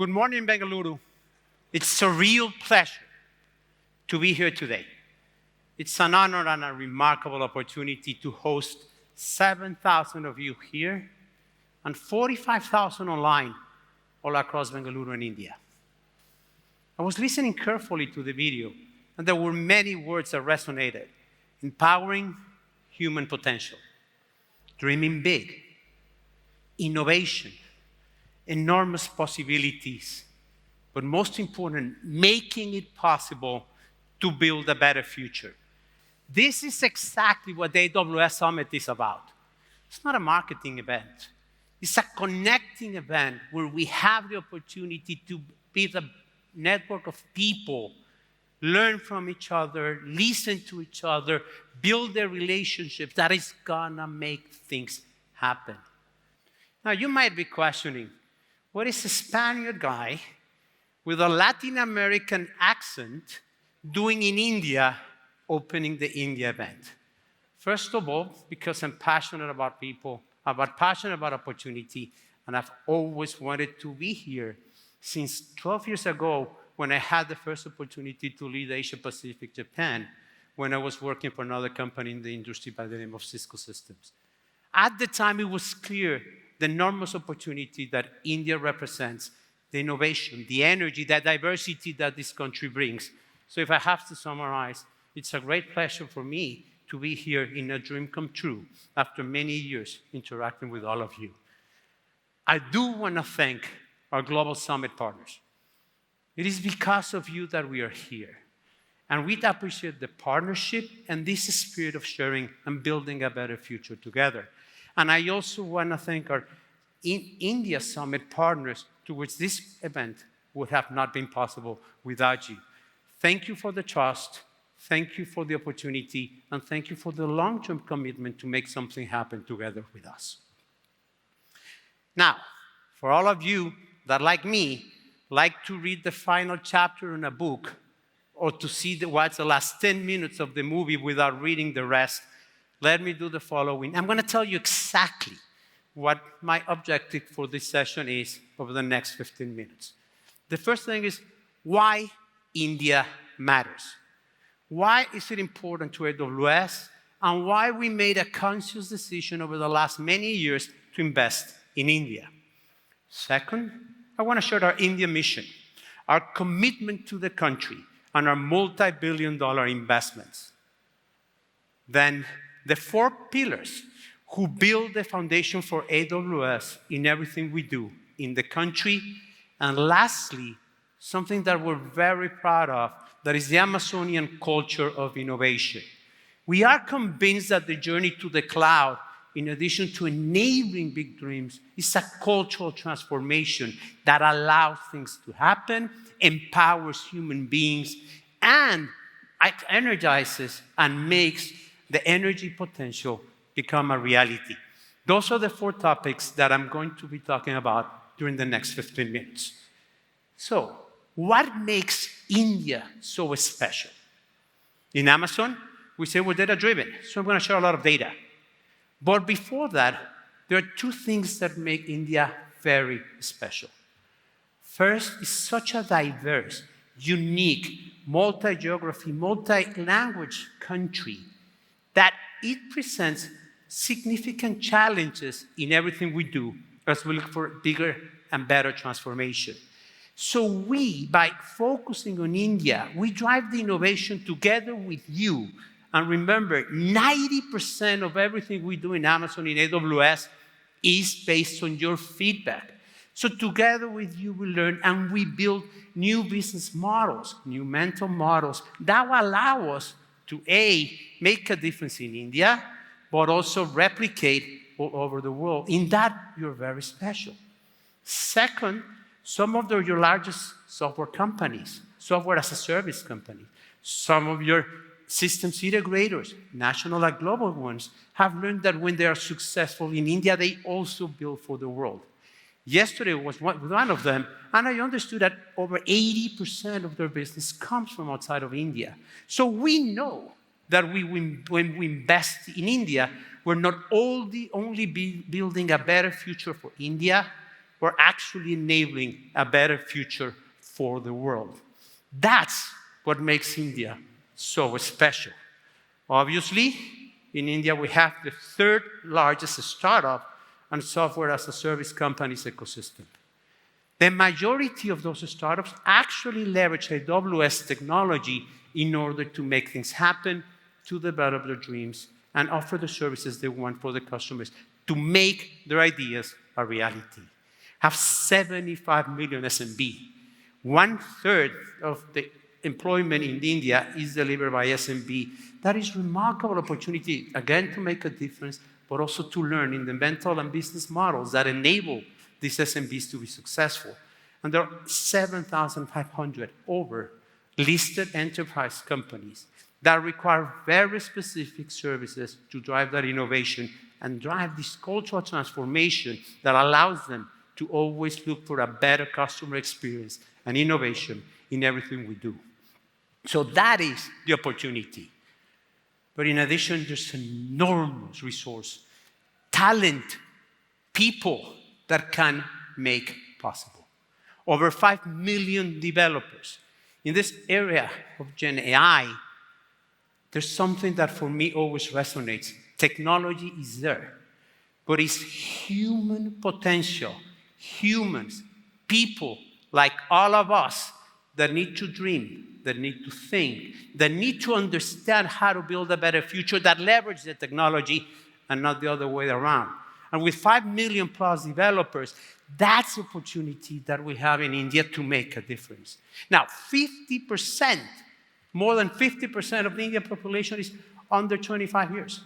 Good morning, Bengaluru. It's a real pleasure to be here today. It's an honor and a remarkable opportunity to host 7,000 of you here and 45,000 online all across Bengaluru and India. I was listening carefully to the video, and there were many words that resonated. Empowering human potential, dreaming big, innovation, enormous possibilities, but most important, making it possible to build a better future. This is exactly what the AWS Summit is about. It's not a marketing event. It's a connecting event where we have the opportunity to build a network of people, learn from each other, listen to each other, build a relationship that is gonna make things happen. Now, you might be questioning, what is a Spaniard guy with a Latin American accent doing in India, opening the India event? First of all, because I'm passionate about people, passionate about opportunity, and I've always wanted to be here since 12 years ago when I had the first opportunity to lead Asia Pacific Japan when I was working for another company in the industry by the name of Cisco Systems. At the time, it was clear the enormous opportunity that India represents, the innovation, the energy, the diversity that this country brings. So if I have to summarize, it's a great pleasure for me to be here in a dream come true after many years interacting with all of you. I do want to thank our Global Summit partners. It is because of you that we are here. And we appreciate the partnership and this spirit of sharing and building a better future together. And I also want to thank our India Summit partners, to which this event would have not been possible without you. Thank you for the trust, thank you for the opportunity, and thank you for the long-term commitment to make something happen together with us. Now, for all of you that, like me, like to read the final chapter in a book or to see what's the last 10 minutes of the movie without reading the rest, let me do the following. I'm going to tell you exactly what my objective for this session is over the next 15 minutes. The first thing is why India matters. Why is it important to AWS, and why we made a conscious decision over the last many years to invest in India. Second, I want to share our India mission, our commitment to the country, and our multi-billion-dollar investments. Then, the 4 pillars who build the foundation for AWS in everything we do in the country. And lastly, something that we're very proud of, that is the Amazonian culture of innovation. We are convinced that the journey to the cloud, in addition to enabling big dreams, is a cultural transformation that allows things to happen, empowers human beings, and energizes and makes the energy potential become a reality. Those are the 4 topics that I'm going to be talking about during the next 15 minutes. So, what makes India so special? In Amazon, we say we're data-driven, so I'm going to share a lot of data. But before that, there are 2 things that make India very special. First, it's such a diverse, unique, multi-geography, multi-language country that it presents significant challenges in everything we do as we look for bigger and better transformation. So we, by focusing on India, we drive the innovation together with you. And remember, 90% of everything we do in Amazon, in AWS, is based on your feedback. So together with you, we learn and we build new business models, new mental models that will allow us to A, make a difference in India, but also replicate all over the world. In that, you're very special. Second, some of your largest software companies, software as a service companies, some of your systems integrators, national and global ones, have learned that when they are successful in India, they also build for the world. Yesterday was one of them, and I understood that over 80% of their business comes from outside of India. So we know that when we invest in India, we're not only building a better future for India, we're actually enabling a better future for the world. That's what makes India so special. Obviously, in India, we have the third largest startup and software as a service companies ecosystem. The majority of those startups actually leverage AWS technology in order to make things happen, to develop their dreams, and offer the services they want for the customers to make their ideas a reality. Have 75 million SMB. 1/3 of the employment in India is delivered by SMB. That is remarkable opportunity, again, to make a difference, but also to learn in the mental and business models that enable these SMBs to be successful. And there are 7,500 over listed enterprise companies that require very specific services to drive that innovation and drive this cultural transformation that allows them to always look for a better customer experience and innovation in everything we do. So that is the opportunity. But in addition, there's enormous resource, talent, people that can make possible. Over 5 million developers. In this area of GenAI, there's something that for me always resonates. Technology is there, but it's human potential, humans, people like all of us that need to dream, that need to think, that need to understand how to build a better future, that leverage the technology and not the other way around. And with 5 million plus developers, that's the opportunity that we have in India to make a difference. Now, 50%, more than 50% of the Indian population is under 25 years.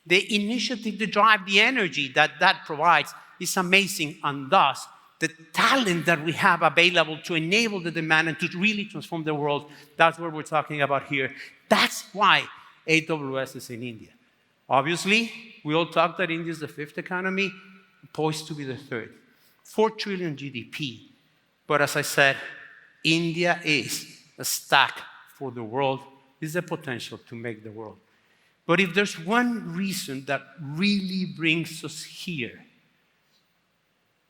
The initiative to drive the energy that provides is amazing, and thus, the talent that we have available to enable the demand and to really transform the world, that's what we're talking about here. That's why AWS is in India. Obviously, we all talk that India is the fifth economy, poised to be the third. 4 trillion GDP. But as I said, India is a stack for the world, is the potential to make the world. But if there's one reason that really brings us here,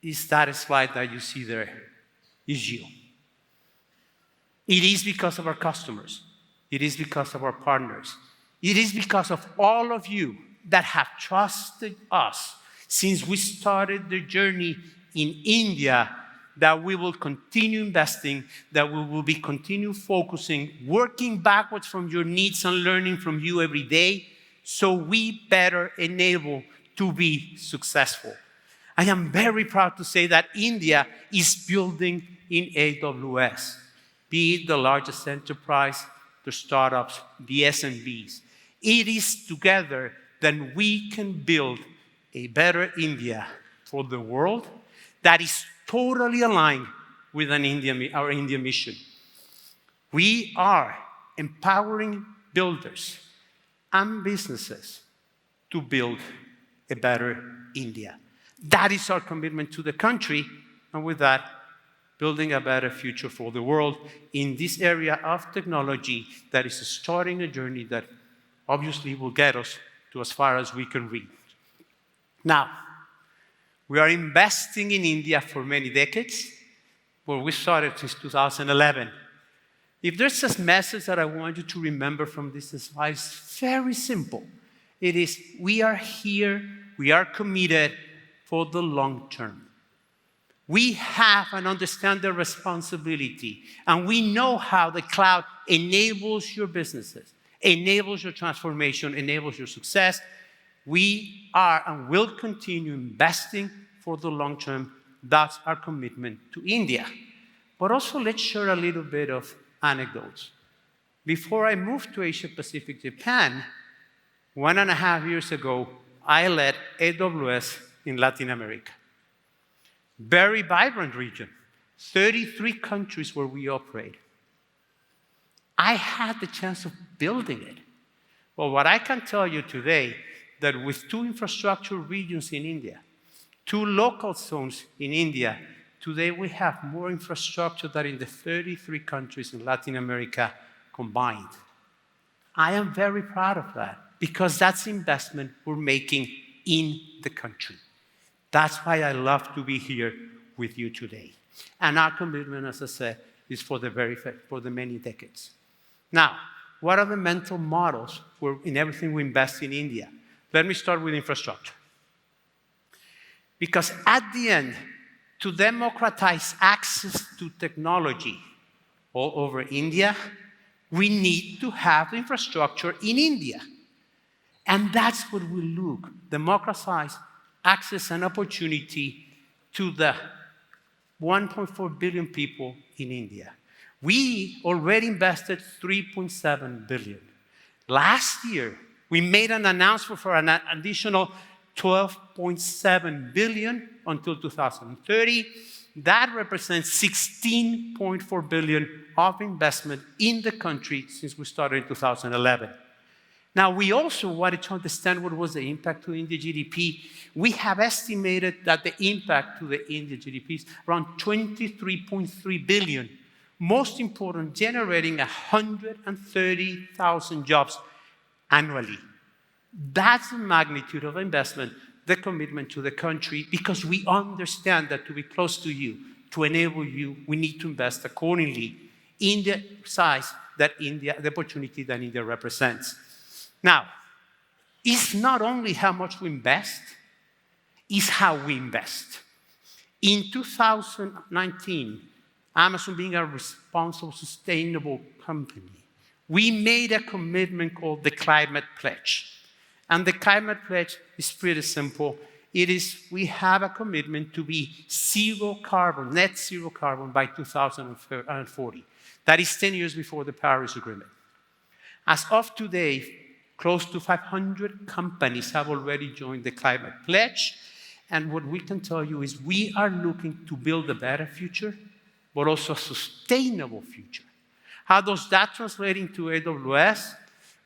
is that slide that you see there, is you. It is because of our customers. It is because of our partners. It is because of all of you that have trusted us since we started the journey in India, that we will continue investing, that we will be continue focusing, working backwards from your needs and learning from you every day, so we better enable to be successful. I am very proud to say that India is building in AWS, be it the largest enterprise, the startups, the SMBs. It is together that we can build a better India for the world that is totally aligned with our India mission. We are empowering builders and businesses to build a better India. That is our commitment to the country, and with that, building a better future for the world in this area of technology that is starting a journey that obviously will get us to as far as we can reach. Now, we are investing in India for many decades, but we started since 2011. If there's a message that I want you to remember from this slide, it's very simple. It is, we are here, we are committed for the long term. We have and understand the responsibility, and we know how the cloud enables your businesses, enables your transformation, enables your success. We are and will continue investing for the long term. That's our commitment to India. But also, let's share a little bit of anecdotes. Before I moved to Asia Pacific, Japan, 1.5 years ago, I led AWS in Latin America. Very vibrant region, 33 countries where we operate. I had the chance of building it. Well, what I can tell you today, that with 2 infrastructure regions in India, 2 local zones in India, today we have more infrastructure than in the 33 countries in Latin America combined. I am very proud of that, because that's investment we're making in the country. That's why I love to be here with you today. And our commitment, as I said, is for the many decades. Now, what are the mental models in everything we invest in India? Let me start with infrastructure. Because at the end, to democratize access to technology all over India, we need to have infrastructure in India. And that's what we look, democratize access and opportunity to the 1.4 billion people in India. We already invested 3.7 billion. Last year, we made an announcement for an additional 12.7 billion until 2030. That represents 16.4 billion of investment in the country since we started in 2011. Now, we also wanted to understand what was the impact to India GDP. We have estimated that the impact to the India GDP is around 23.3 billion. Most important, generating 130,000 jobs annually. That's the magnitude of investment, the commitment to the country, because we understand that to be close to you, to enable you, we need to invest accordingly in the size that India, the opportunity that India represents. Now, it's not only how much we invest, it's how we invest. In 2019, Amazon being a responsible, sustainable company, we made a commitment called the Climate Pledge. And the Climate Pledge is pretty simple. We have a commitment to be zero carbon, net zero carbon by 2040. That is 10 years before the Paris Agreement. As of today, close to 500 companies have already joined the Climate Pledge. And what we can tell you is we are looking to build a better future, but also a sustainable future. How does that translate into AWS?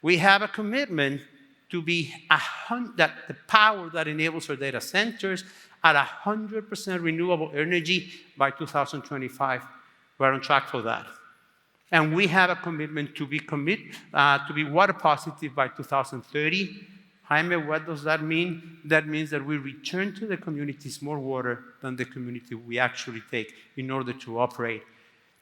We have a commitment to be that the power that enables our data centers at 100% renewable energy by 2025. We're on track for that. And we have a commitment to be water positive by 2030. Jaime, what does that mean? That means that we return to the communities more water than the community we actually take in order to operate.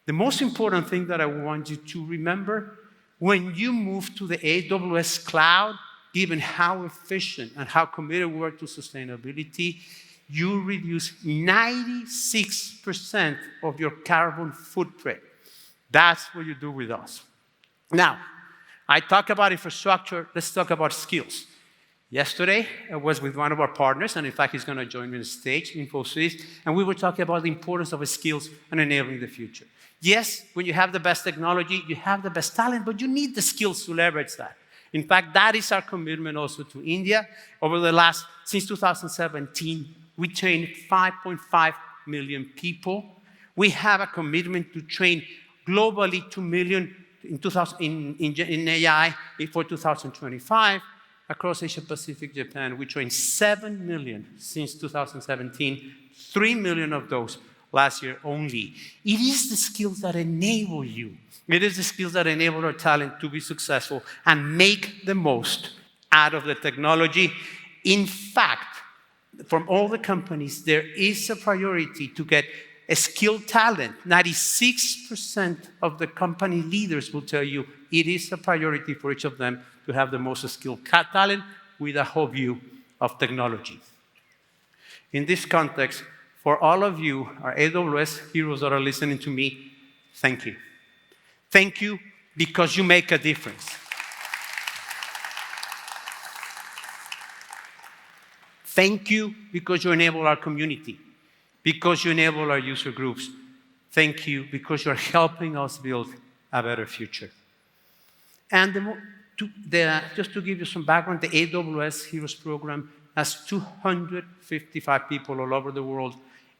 The most important thing that I want you to remember, when you move to the AWS cloud, given how efficient and how committed we are to sustainability, you reduce 96% of your carbon footprint. That's what you do with us. Now, I talk about infrastructure, let's talk about skills. Yesterday, I was with one of our partners, and in fact, he's going to join me on stage, Infosys, and we were talking about the importance of skills and enabling the future. Yes, when you have the best technology, you have the best talent, but you need the skills to leverage that. In fact, that is our commitment also to India. Since 2017, we trained 5.5 million people. We have a commitment to train globally 2 million in AI for 2025. Across Asia Pacific, Japan, we trained 7 million since 2017, 3 million of those last year only. It is the skills that enable you. It is the skills that enable our talent to be successful and make the most out of the technology. In fact, from all the companies, there is a priority to get a skilled talent. 96% of the company leaders will tell you it is a priority for each of them to have the most skilled talent with a whole view of technology. In this context, for all of you, our AWS heroes that are listening to me, thank you. Thank you because you make a difference. Thank you because you enable our community, because you enable our user groups. Thank you because you're helping us build a better future. And just to give you some background, the AWS Heroes Program has 255 people all over the world,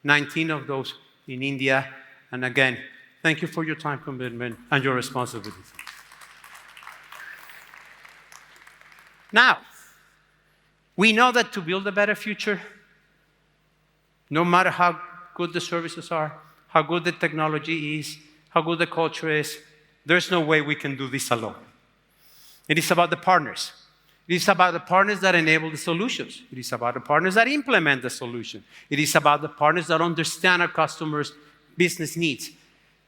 19 of those in India. And again, thank you for your time commitment and your responsibility. Now, we know that to build a better future, no matter how good the services are, how good the technology is, how good the culture is, there's no way we can do this alone. It is about the partners. It is about the partners that enable the solutions. It is about the partners that implement the solution. It is about the partners that understand our customers' business needs.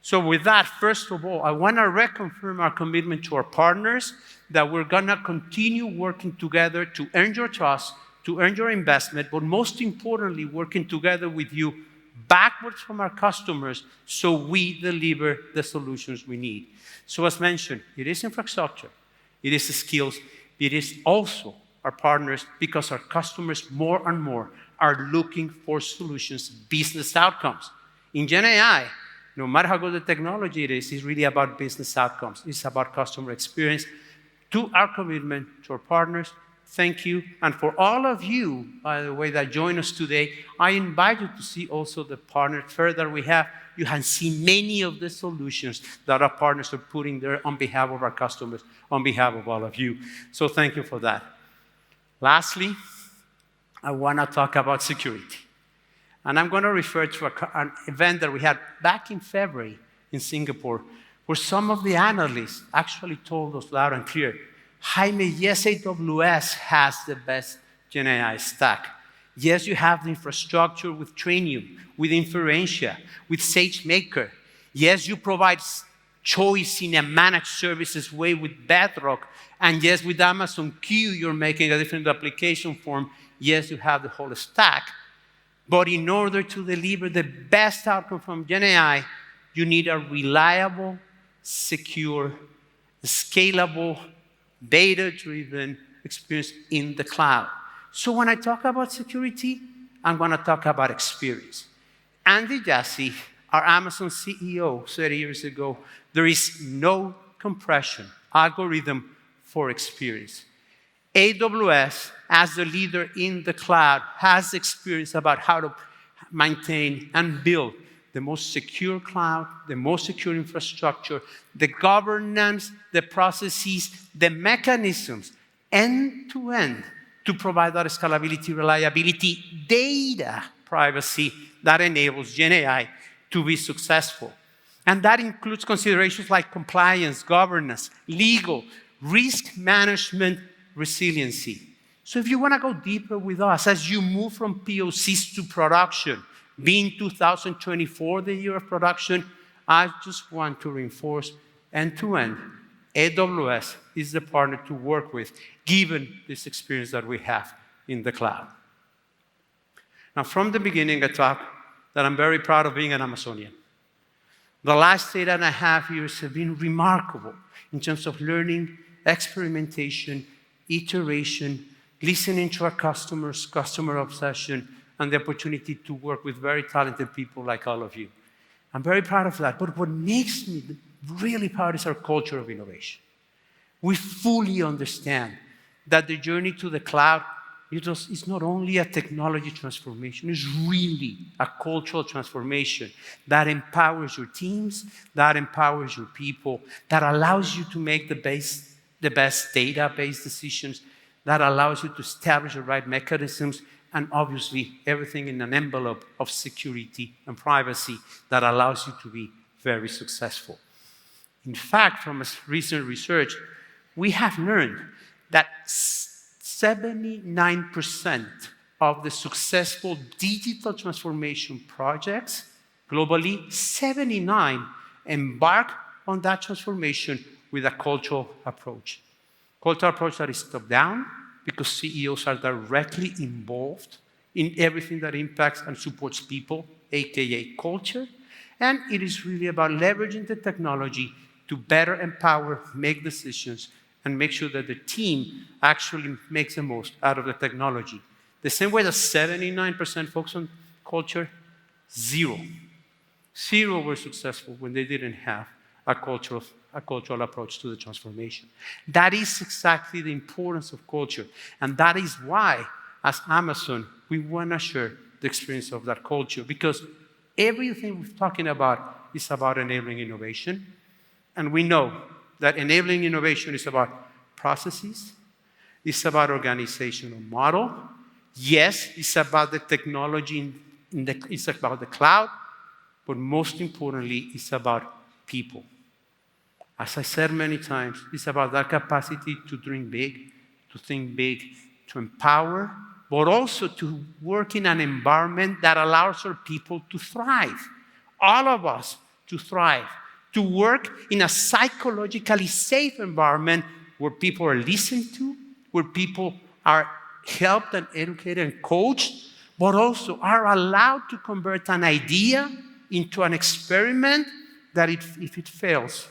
So with that, first of all, I want to reconfirm our commitment to our partners that we're going to continue working together to earn your trust, to earn your investment, but most importantly, working together with you backwards from our customers so we deliver the solutions we need. So as mentioned, it is infrastructure, it is skills, it is also our partners, because our customers more and more are looking for solutions, business outcomes. In GenAI, no matter how good the technology it is, it's really about business outcomes. It's about customer experience. To our commitment to our partners, thank you. And for all of you, by the way, that join us today, I invite you to see also the partner fair that we have. You can see many of the solutions that our partners are putting there on behalf of our customers, on behalf of all of you. So thank you for that. Lastly, I want to talk about security. And I'm going to refer to an event that we had back in February in Singapore, where some of the analysts actually told us loud and clear, Jaime, yes, AWS has the best GenAI stack. Yes, you have the infrastructure with Trainium, with Inferentia, with SageMaker. Yes, you provide choice in a managed services way with Bedrock. And yes, with Amazon Q, you're making a different application form. Yes, you have the whole stack. But in order to deliver the best outcome from GenAI, you need a reliable, secure, scalable, data-driven experience in the cloud. So when I talk about security, I'm going to talk about experience. Andy Jassy, our Amazon CEO, said years ago, there is no compression algorithm for experience. AWS, as the leader in the cloud, has experience about how to maintain and build the most secure cloud, the most secure infrastructure, the governance, the processes, the mechanisms, end-to-end, to provide that scalability, reliability, data privacy that enables GenAI to be successful. And that includes considerations like compliance, governance, legal, risk management, resiliency. So if you want to go deeper with us, as you move from POCs to production, being 2024 the year of production, I just want to reinforce end-to-end, AWS is the partner to work with, given this experience that we have in the cloud. Now, from the beginning, I talked that I'm very proud of being an Amazonian. The last 8.5 years have been remarkable in terms of learning, experimentation, iteration, listening to our customers, customer obsession, and the opportunity to work with very talented people like all of you. I'm very proud of that. But what makes me really proud is our culture of innovation. We fully understand that the journey to the cloud is not only a technology transformation, it's really a cultural transformation that empowers your teams, that empowers your people, that allows you to make the best data-based decisions, that allows you to establish the right mechanisms, and obviously everything in an envelope of security and privacy that allows you to be very successful. In fact, from recent research, we have learned that 79% of the successful digital transformation projects globally, 79 embark on that transformation with a cultural approach. Cultural approach that is top-down, because CEOs are directly involved in everything that impacts and supports people, aka culture. And it is really about leveraging the technology to better empower, make decisions, and make sure that the team actually makes the most out of the technology. The same way that 79% focus on culture, zero were successful when they didn't have a cultural approach to the transformation. That is exactly the importance of culture. And that is why, as Amazon, we want to share the experience of that culture, because everything we're talking about is about enabling innovation. And we know that enabling innovation is about processes, it's about organizational model. Yes, it's about the technology, it's about the cloud, but most importantly, it's about people. As I said many times, it's about that capacity to dream big, to think big, to empower, but also to work in an environment that allows our people to thrive. All of us to thrive, to work in a psychologically safe environment where people are listened to, where people are helped and educated and coached, but also are allowed to convert an idea into an experiment that if it fails,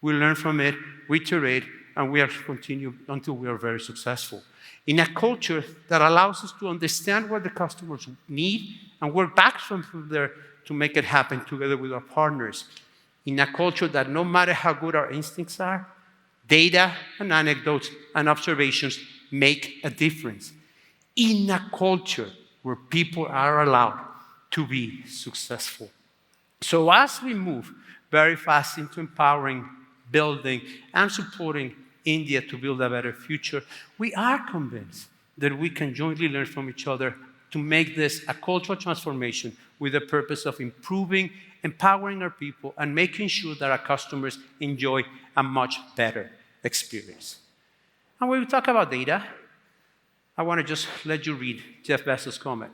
we learn from it, we iterate, and we continue until we are very successful. In a culture that allows us to understand what the customers need and work back from there to make it happen together with our partners. In a culture that no matter how good our instincts are, data and anecdotes and observations make a difference. In a culture where people are allowed to be successful. So as we move very fast into empowering, building, and supporting India to build a better future, we are convinced that we can jointly learn from each other to make this a cultural transformation with the purpose of improving, empowering our people, and making sure that our customers enjoy a much better experience. And when we talk about data, I want to just let you read Jeff Bezos' comment.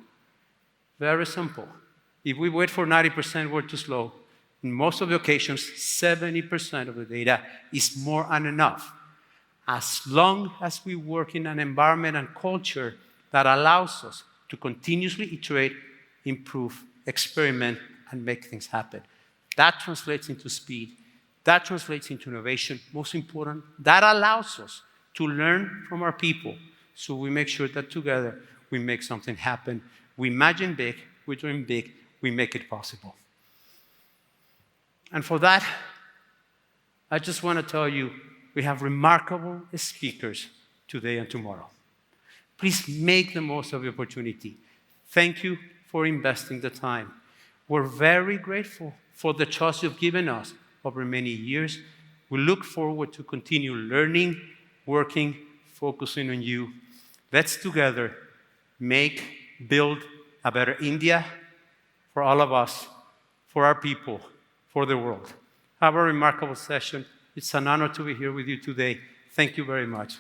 Very simple. If we wait for 90%, we're too slow. In most of the occasions, 70% of the data is more than enough. As long as we work in an environment and culture that allows us to continuously iterate, improve, experiment, and make things happen. That translates into speed. That translates into innovation. Most important, that allows us to learn from our people. So we make sure that together we make something happen. We imagine big, we dream big, we make it possible. And for that, I just want to tell you, we have remarkable speakers today and tomorrow. Please make the most of the opportunity. Thank you for investing the time. We're very grateful for the trust you've given us over many years. We look forward to continue learning, working, focusing on you. Let's together build a better India for all of us, for our people, for the world. Have a remarkable session. It's an honor to be here with you today. Thank you very much.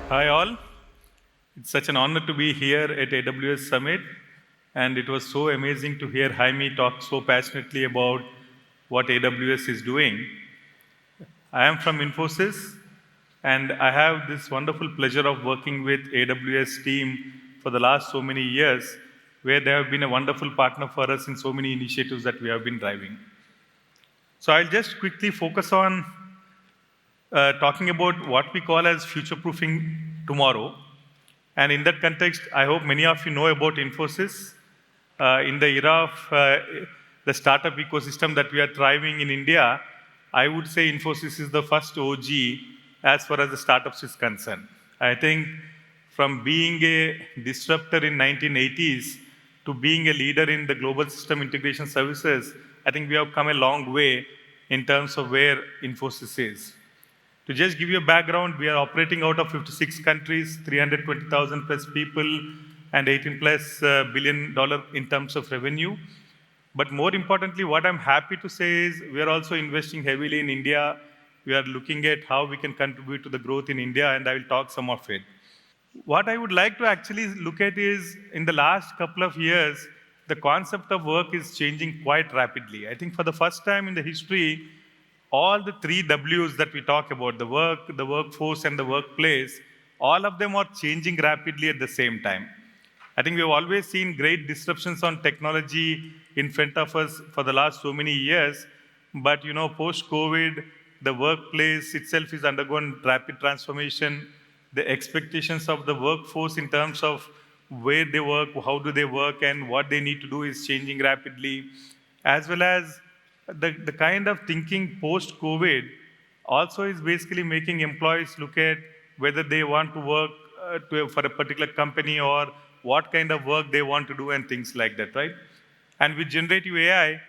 Hi all. It's such an honor to be here at AWS Summit, and it was so amazing to hear Jaime talk so passionately about what AWS is doing. I am from Infosys, and I have this wonderful pleasure of working with AWS team for the last so many years, where they have been a wonderful partner for us in so many initiatives that we have been driving. So I'll just quickly focus on talking about what we call as future-proofing tomorrow. And in that context, I hope many of you know about Infosys. In the era of the startup ecosystem that we are thriving in India, I would say Infosys is the first OG as far as the startups is concerned. I think from being a disruptor in 1980s to being a leader in the global system integration services, I think we have come a long way in terms of where Infosys is. To just give you a background, we are operating out of 56 countries, 320,000 plus people, and $18 plus billion in terms of revenue. But more importantly, what I'm happy to say is we are also investing heavily in India. We are looking at how we can contribute to the growth in India, and I will talk some of it. What I would like to actually look at is, in the last couple of years, the concept of work is changing quite rapidly. I think for the first time in the history, all the three Ws that we talk about, the work, the workforce, and the workplace, all of them are changing rapidly at the same time. I think we've always seen great disruptions on technology in front of us for the last so many years. But post-COVID, the workplace itself is undergone rapid transformation. The expectations of the workforce in terms of where they work, how do they work, and what they need to do is changing rapidly, as well as the kind of thinking post-COVID also is basically making employees look at whether they want to work for a particular company or what kind of work they want to do and things like that, right? And with generative AI,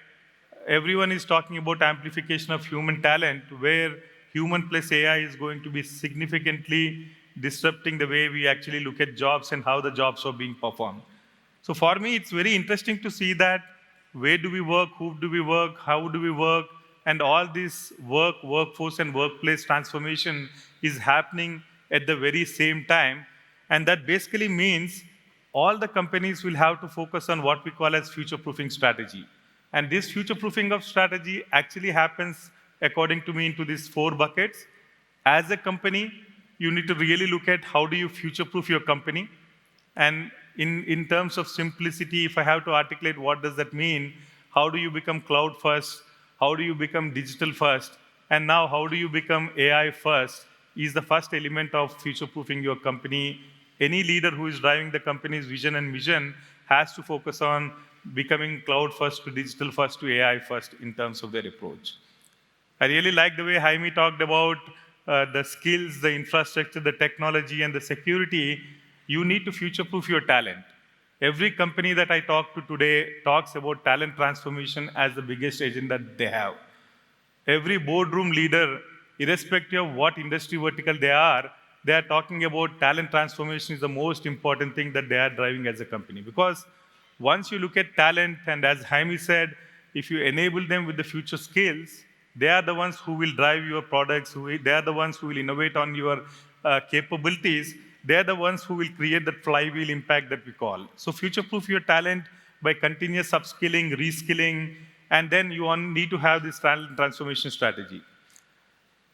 everyone is talking about amplification of human talent, where human plus AI is going to be significantly disrupting the way we actually look at jobs and how the jobs are being performed. So for me, it's very interesting to see that where do we work, who do we work, how do we work, and all this workforce and workplace transformation is happening at the very same time. And that basically means all the companies will have to focus on what we call as future-proofing strategy. And this future-proofing of strategy actually happens, according to me, into these 4 buckets. As a company, you need to really look at how do you future-proof your company. And in terms of simplicity, if I have to articulate what does that mean, how do you become cloud first? How do you become digital first? And now how do you become AI first is the first element of future-proofing your company. Any leader who is driving the company's vision and mission has to focus on becoming cloud first to digital first to AI first in terms of their approach. I really like the way Jaime talked about the skills, the infrastructure, the technology, and the security. You need to future-proof your talent. Every company that I talk to today talks about talent transformation as the biggest agenda they have. Every boardroom leader, irrespective of what industry vertical they are talking about talent transformation is the most important thing that they are driving as a company. Because once you look at talent, and as Jaime said, if you enable them with the future skills, they are the ones who will drive your products, they are the ones who will innovate on your capabilities, they are the ones who will create that flywheel impact that we call. So future-proof your talent by continuous upskilling, reskilling, and then you need to have this talent transformation strategy.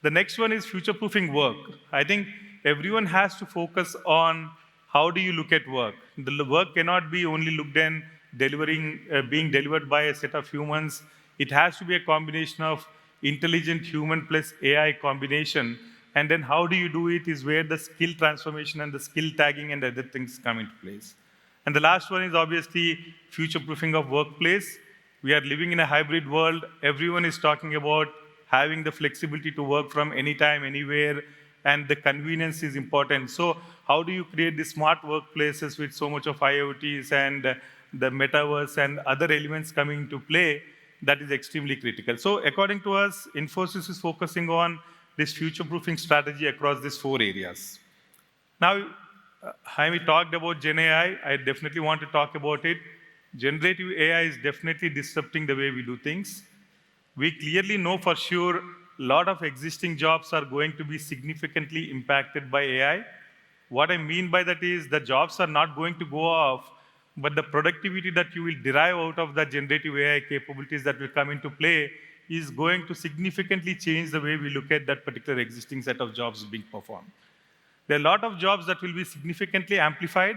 The next one is future-proofing work. I think everyone has to focus on how do you look at work. The work cannot be only looked in being delivered by a set of humans. It has to be a combination of intelligent human plus AI combination. And then how do you do it is where the skill transformation and the skill tagging and other things come into place. And the last one is obviously future-proofing of workplace. We are living in a hybrid world. Everyone is talking about having the flexibility to work from anytime, anywhere, and the convenience is important. So how do you create the smart workplaces with so much of IoTs and the metaverse and other elements coming into play? That is extremely critical. So according to us, Infosys is focusing on this future-proofing strategy across these 4 areas. Now, Jaime talked about GenAI. I definitely want to talk about it. Generative AI is definitely disrupting the way we do things. We clearly know for sure a lot of existing jobs are going to be significantly impacted by AI. What I mean by that is the jobs are not going to go off, but the productivity that you will derive out of the generative AI capabilities that will come into play is going to significantly change the way we look at that particular existing set of jobs being performed. There are a lot of jobs that will be significantly amplified,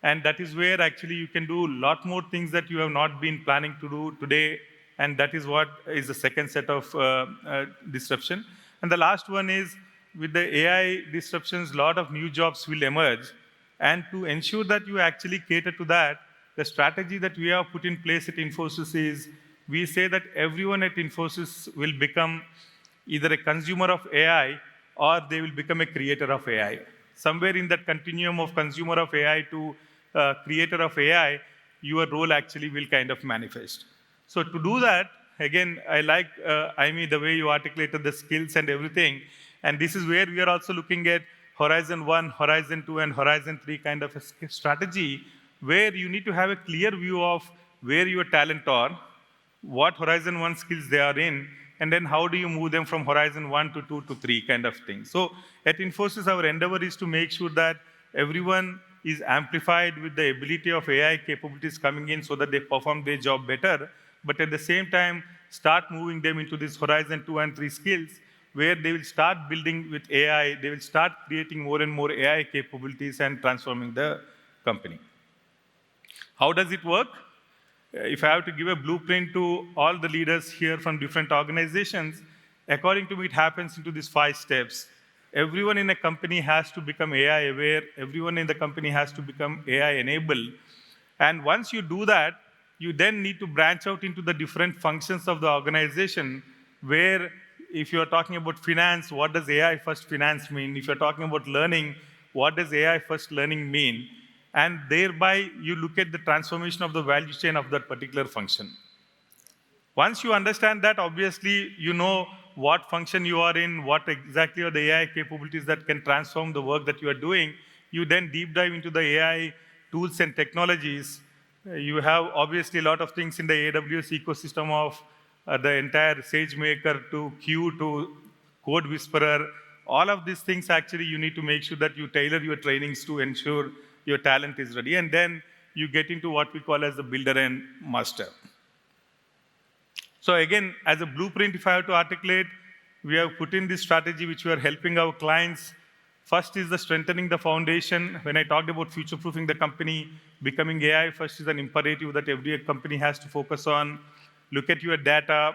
and that is where actually you can do a lot more things that you have not been planning to do today, and that is what is the second set of disruption. And the last one is, with the AI disruptions, a lot of new jobs will emerge, and to ensure that you actually cater to that, the strategy that we have put in place at Infosys is, we say that everyone at Infosys will become either a consumer of AI or they will become a creator of AI. Somewhere in that continuum of consumer of AI to creator of AI, your role actually will kind of manifest. So to do that, again, I like, Jaime, the way you articulated the skills and everything. And this is where we are also looking at Horizon 1, Horizon 2, and Horizon 3 kind of a strategy, where you need to have a clear view of where your talent are, what Horizon 1 skills they are in, and then how do you move them from Horizon 1 to 2 to 3 kind of thing. So at Infosys, our endeavor is to make sure that everyone is amplified with the ability of AI capabilities coming in so that they perform their job better, but at the same time, start moving them into this Horizon 2 and 3 skills, where they will start building with AI, they will start creating more and more AI capabilities and transforming the company. How does it work? If I have to give a blueprint to all the leaders here from different organizations, according to me, it happens into these 5 steps. Everyone in a company has to become AI aware. Everyone in the company has to become AI enabled. And once you do that, you then need to branch out into the different functions of the organization, where if you're talking about finance, what does AI first finance mean? If you're talking about learning, what does AI first learning mean? And thereby, you look at the transformation of the value chain of that particular function. Once you understand that, obviously, you know what function you are in, what exactly are the AI capabilities that can transform the work that you are doing. You then deep dive into the AI tools and technologies. You have obviously a lot of things in the AWS ecosystem of the entire SageMaker to Q to Code Whisperer. All of these things actually you need to make sure that you tailor your trainings to ensure your talent is ready. And then you get into what we call as the builder and master. So again, as a blueprint, if I have to articulate, we have put in this strategy which we are helping our clients. First is the strengthening the foundation. When I talked about future-proofing the company, becoming AI first is an imperative that every company has to focus on. Look at your data,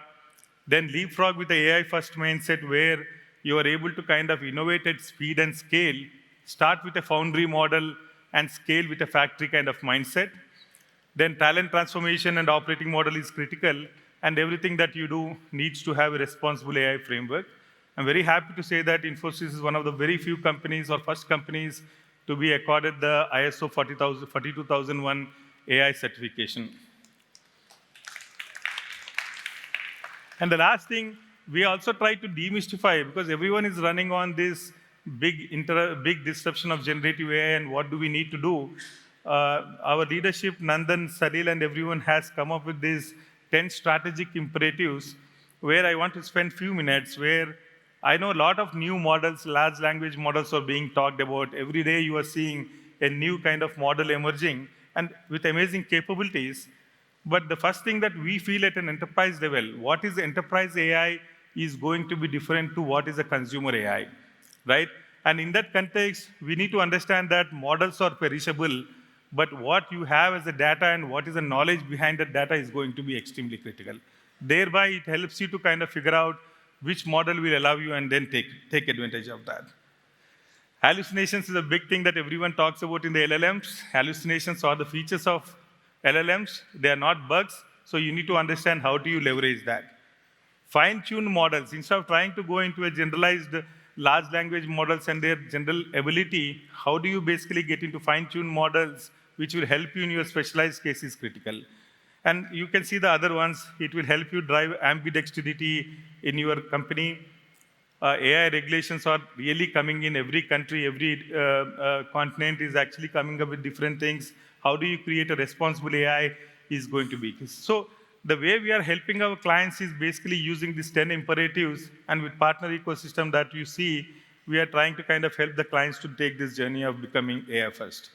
then leapfrog with the AI first mindset where you are able to kind of innovate at speed and scale. Start with a foundry model and scale with a factory kind of mindset. Then talent transformation and operating model is critical, and everything that you do needs to have a responsible AI framework. I'm very happy to say that Infosys is one of the very few companies or first companies to be accorded the ISO 42001 AI certification. And the last thing, we also try to demystify, because everyone is running on this big disruption of generative AI and what do we need to do. Our leadership, Nandan, Salil, and everyone has come up with these 10 strategic imperatives where I want to spend a few minutes, where I know a lot of new models, large language models are being talked about. Every day you are seeing a new kind of model emerging and with amazing capabilities. But the first thing that we feel at an enterprise level, what is enterprise AI is going to be different to what is a consumer AI, right? And in that context, we need to understand that models are perishable, but what you have as a data and what is the knowledge behind that data is going to be extremely critical. Thereby, it helps you to kind of figure out which model will allow you and then take advantage of that. Hallucinations is a big thing that everyone talks about in the LLMs. Hallucinations are the features of LLMs. They are not bugs, so you need to understand how do you leverage that. Fine-tune models. Instead of trying to go into a generalized large language models and their general ability, how do you basically get into fine-tune models which will help you in your specialized case is critical. And you can see the other ones. It will help you drive ambidexterity in your company. AI regulations are really coming in every country, every continent is actually coming up with different things. How do you create a responsible AI is going to be. So the way we are helping our clients is basically using these 10 imperatives, and with partner ecosystem that you see, we are trying to kind of help the clients to take this journey of becoming AI first.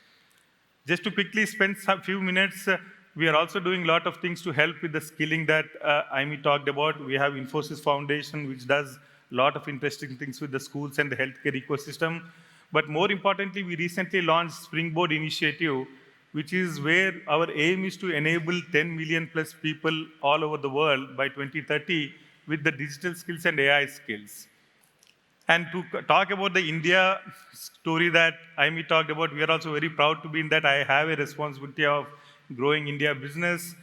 Just to quickly spend a few minutes, we are also doing a lot of things to help with the skilling that Aimee talked about. We have Infosys Foundation, which does a lot of interesting things with the schools and the healthcare ecosystem. But more importantly, we recently launched Springboard Initiative, which is where our aim is to enable 10 million plus people all over the world by 2030 with the digital skills and AI skills. And to talk about the India story that Aimee talked about, we are also very proud to be in that. I have a responsibility of growing India business.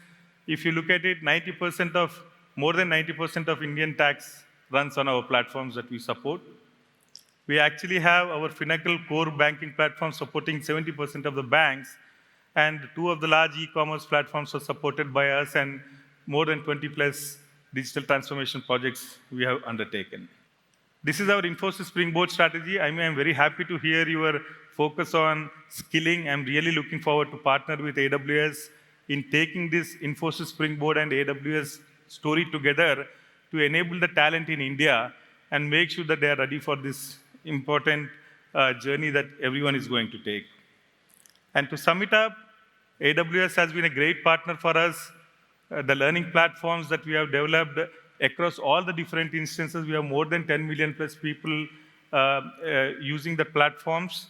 If you look at it, more than 90% of Indian tax runs on our platforms that we support. We actually have our Finacle core banking platform supporting 70% of the banks, and 2 of the large e-commerce platforms are supported by us, and more than 20 plus digital transformation projects we have undertaken. This is our Infosys Springboard strategy. I mean, I'm very happy to hear your focus on skilling. I'm really looking forward to partner with AWS in taking this Infosys Springboard and AWS story together to enable the talent in India and make sure that they are ready for this important journey that everyone is going to take. And to sum it up, AWS has been a great partner for us. The learning platforms that we have developed across all the different instances, we have more than 10 million plus people using the platforms.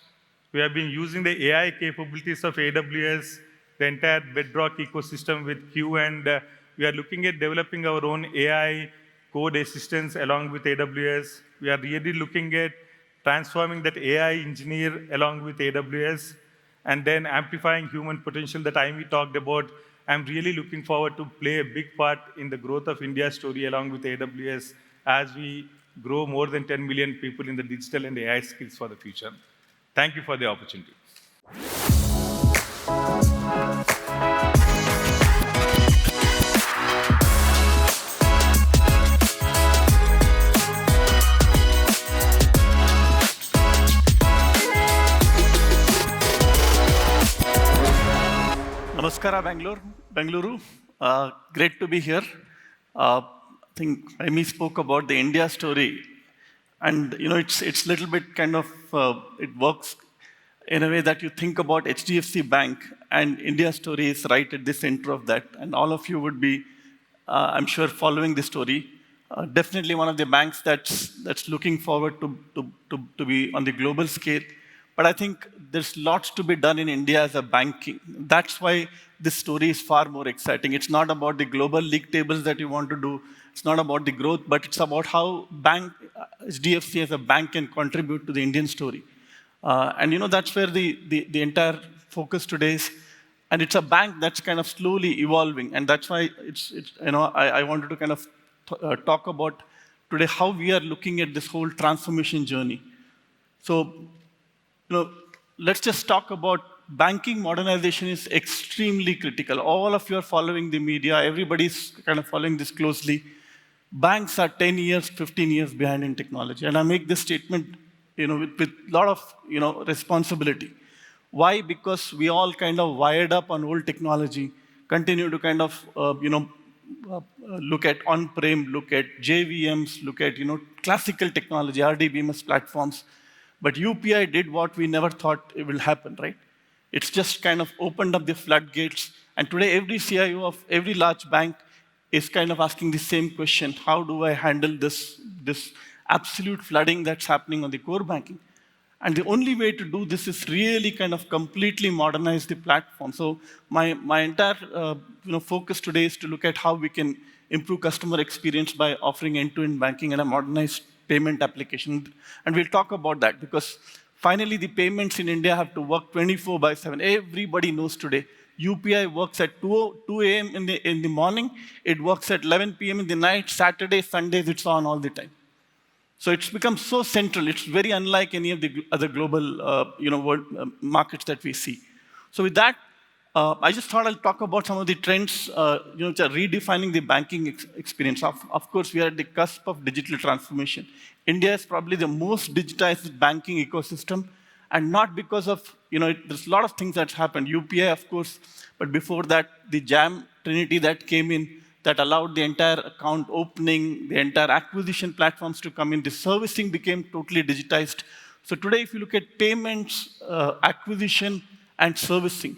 We have been using the AI capabilities of AWS, the entire Bedrock ecosystem with Q, and we are looking at developing our own AI code assistants along with AWS. We are really looking at transforming that AI engineer along with AWS, and then amplifying human potential that Aimee talked about. I'm really looking forward to play a big part in the growth of India's story along with AWS as we grow more than 10 million people in the digital and AI skills for the future. Thank you for the opportunity. Namaskara, Bengaluru. Great to be here. I think Amy spoke about the India story, and it's little bit kind of it works in a way that you think about HDFC Bank, and India story is right at the center of that, and all of you would be, I'm sure, following the story. Definitely one of the banks that's looking forward to be on the global scale. But I think there's lots to be done in India as a banking. That's why this story is far more exciting. It's not about the global league tables that you want to do. It's not about the growth, but it's about how HDFC as a bank can contribute to the Indian story. And that's where the entire focus today is. And it's a bank that's kind of slowly evolving. And that's why I wanted to kind of talk about today how we are looking at this whole transformation journey. So, let's just talk about banking modernization is extremely critical. All of you are following the media. Everybody's kind of following this closely. Banks are 10 years, 15 years behind in technology. And I make this statement, with a lot of, responsibility. Why? Because we all kind of wired up on old technology, continue to kind of, look at on-prem, look at JVMs, look at, classical technology, RDBMS platforms. But UPI did what we never thought it will happen, right? It's just kind of opened up the floodgates. And today, every CIO of every large bank is kind of asking the same question: how do I handle this absolute flooding that's happening on the core banking? And the only way to do this is really kind of completely modernize the platform. So my entire focus today is to look at how we can improve customer experience by offering end-to-end banking and a modernized payment application. And we'll talk about that because finally the payments in India have to work 24/7. Everybody knows today. UPI works at 2 a.m. in the morning. It works at 11 p.m. in the night. Saturdays, Sundays, it's on all the time. So it's become so central. It's very unlike any of the other global world markets that we see. So with that, I just thought I'll talk about some of the trends which are redefining the banking experience. Of course, we are at the cusp of digital transformation. India is probably the most digitized banking ecosystem, and not because of, there's a lot of things that's happened. UPI, of course, but before that, the JAM Trinity that came in, that allowed the entire account opening, the entire acquisition platforms to come in. The servicing became totally digitized. So today, if you look at payments, acquisition, and servicing,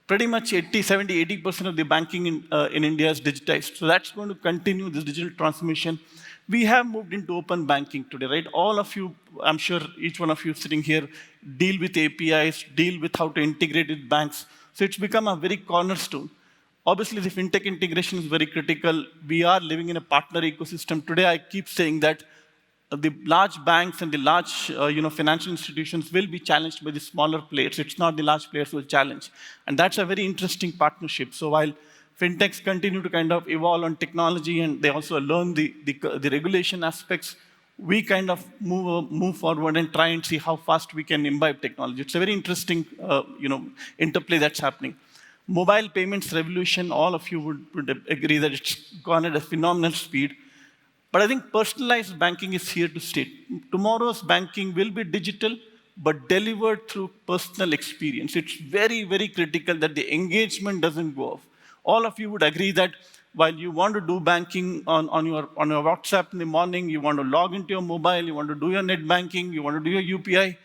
pretty much 80% of the banking in India is digitized. So that's going to continue this digital transformation. We have moved into open banking today, right? All of you, I'm sure each one of you sitting here, deal with APIs, deal with how to integrate with banks. So it's become a very cornerstone. Obviously, the fintech integration is very critical. We are living in a partner ecosystem. Today, I keep saying that the large banks and the large financial institutions will be challenged by the smaller players. It's not the large players who will challenge. And that's a very interesting partnership. So while fintechs continue to kind of evolve on technology and they also learn the regulation aspects, we kind of move forward and try and see how fast we can imbibe technology. It's a very interesting interplay that's happening. Mobile payments revolution, all of you would agree that it's gone at a phenomenal speed. But I think personalized banking is here to stay. Tomorrow's banking will be digital, but delivered through personal experience. It's very, very critical that the engagement doesn't go off. All of you would agree that while you want to do banking on your WhatsApp in the morning, you want to log into your mobile, you want to do your net banking, you want to do your UPI,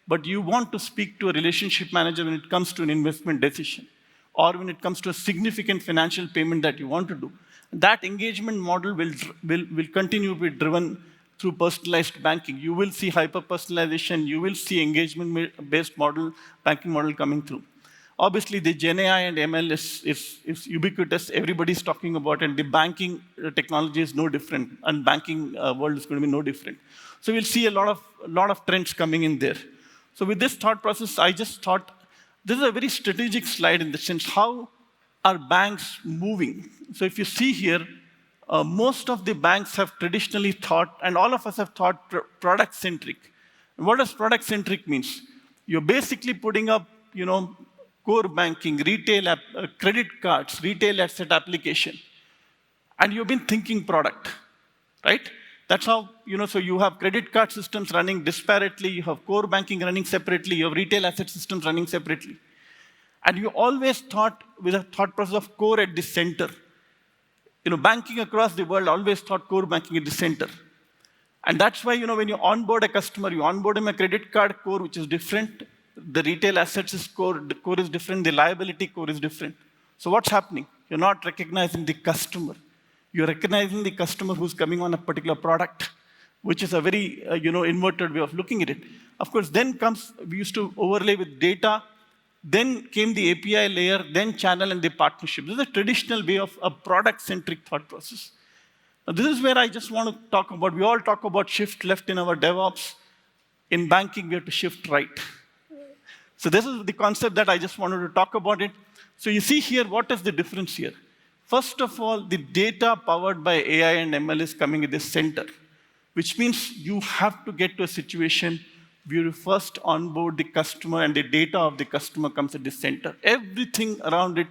but you want to speak to a relationship manager when it comes to an investment decision, or when it comes to a significant financial payment that you want to do. That engagement model will continue to be driven through personalized banking. You will see hyper-personalization, you will see engagement-based banking model coming through. Obviously, the GenAI and ML is ubiquitous. Everybody's talking about it, and the banking technology is no different, and banking world is going to be no different. So we'll see a lot of trends coming in there. So with this thought process, I just thought, this is a very strategic slide in the sense, how are banks moving? So if you see here, most of the banks have traditionally thought, and all of us have thought product-centric. And what does product-centric means? You're basically putting up, core banking, retail credit cards, retail asset application, and you've been thinking product, right? That's how, so you have credit card systems running disparately, you have core banking running separately, you have retail asset systems running separately. And you always thought with a thought process of core at the center. Banking across the world always thought core banking at the center. And that's why, when you onboard a customer, you onboard him a credit card core, which is different. The retail assets is core, the core is different, the liability core is different. So what's happening? You're not recognizing the customer. You're recognizing the customer who's coming on a particular product, which is a very, inverted way of looking at it. Of course, then comes, we used to overlay with data, then came the API layer, then channel and the partnership. This is a traditional way of a product-centric thought process. Now, this is where I just want to talk about, we all talk about shift left in our DevOps. In banking, we have to shift right. So this is the concept that I just wanted to talk about it. So you see here, what is the difference here? First of all, the data powered by AI and ML is coming at the center, which means you have to get to a situation where you first onboard the customer and the data of the customer comes at the center. Everything around it,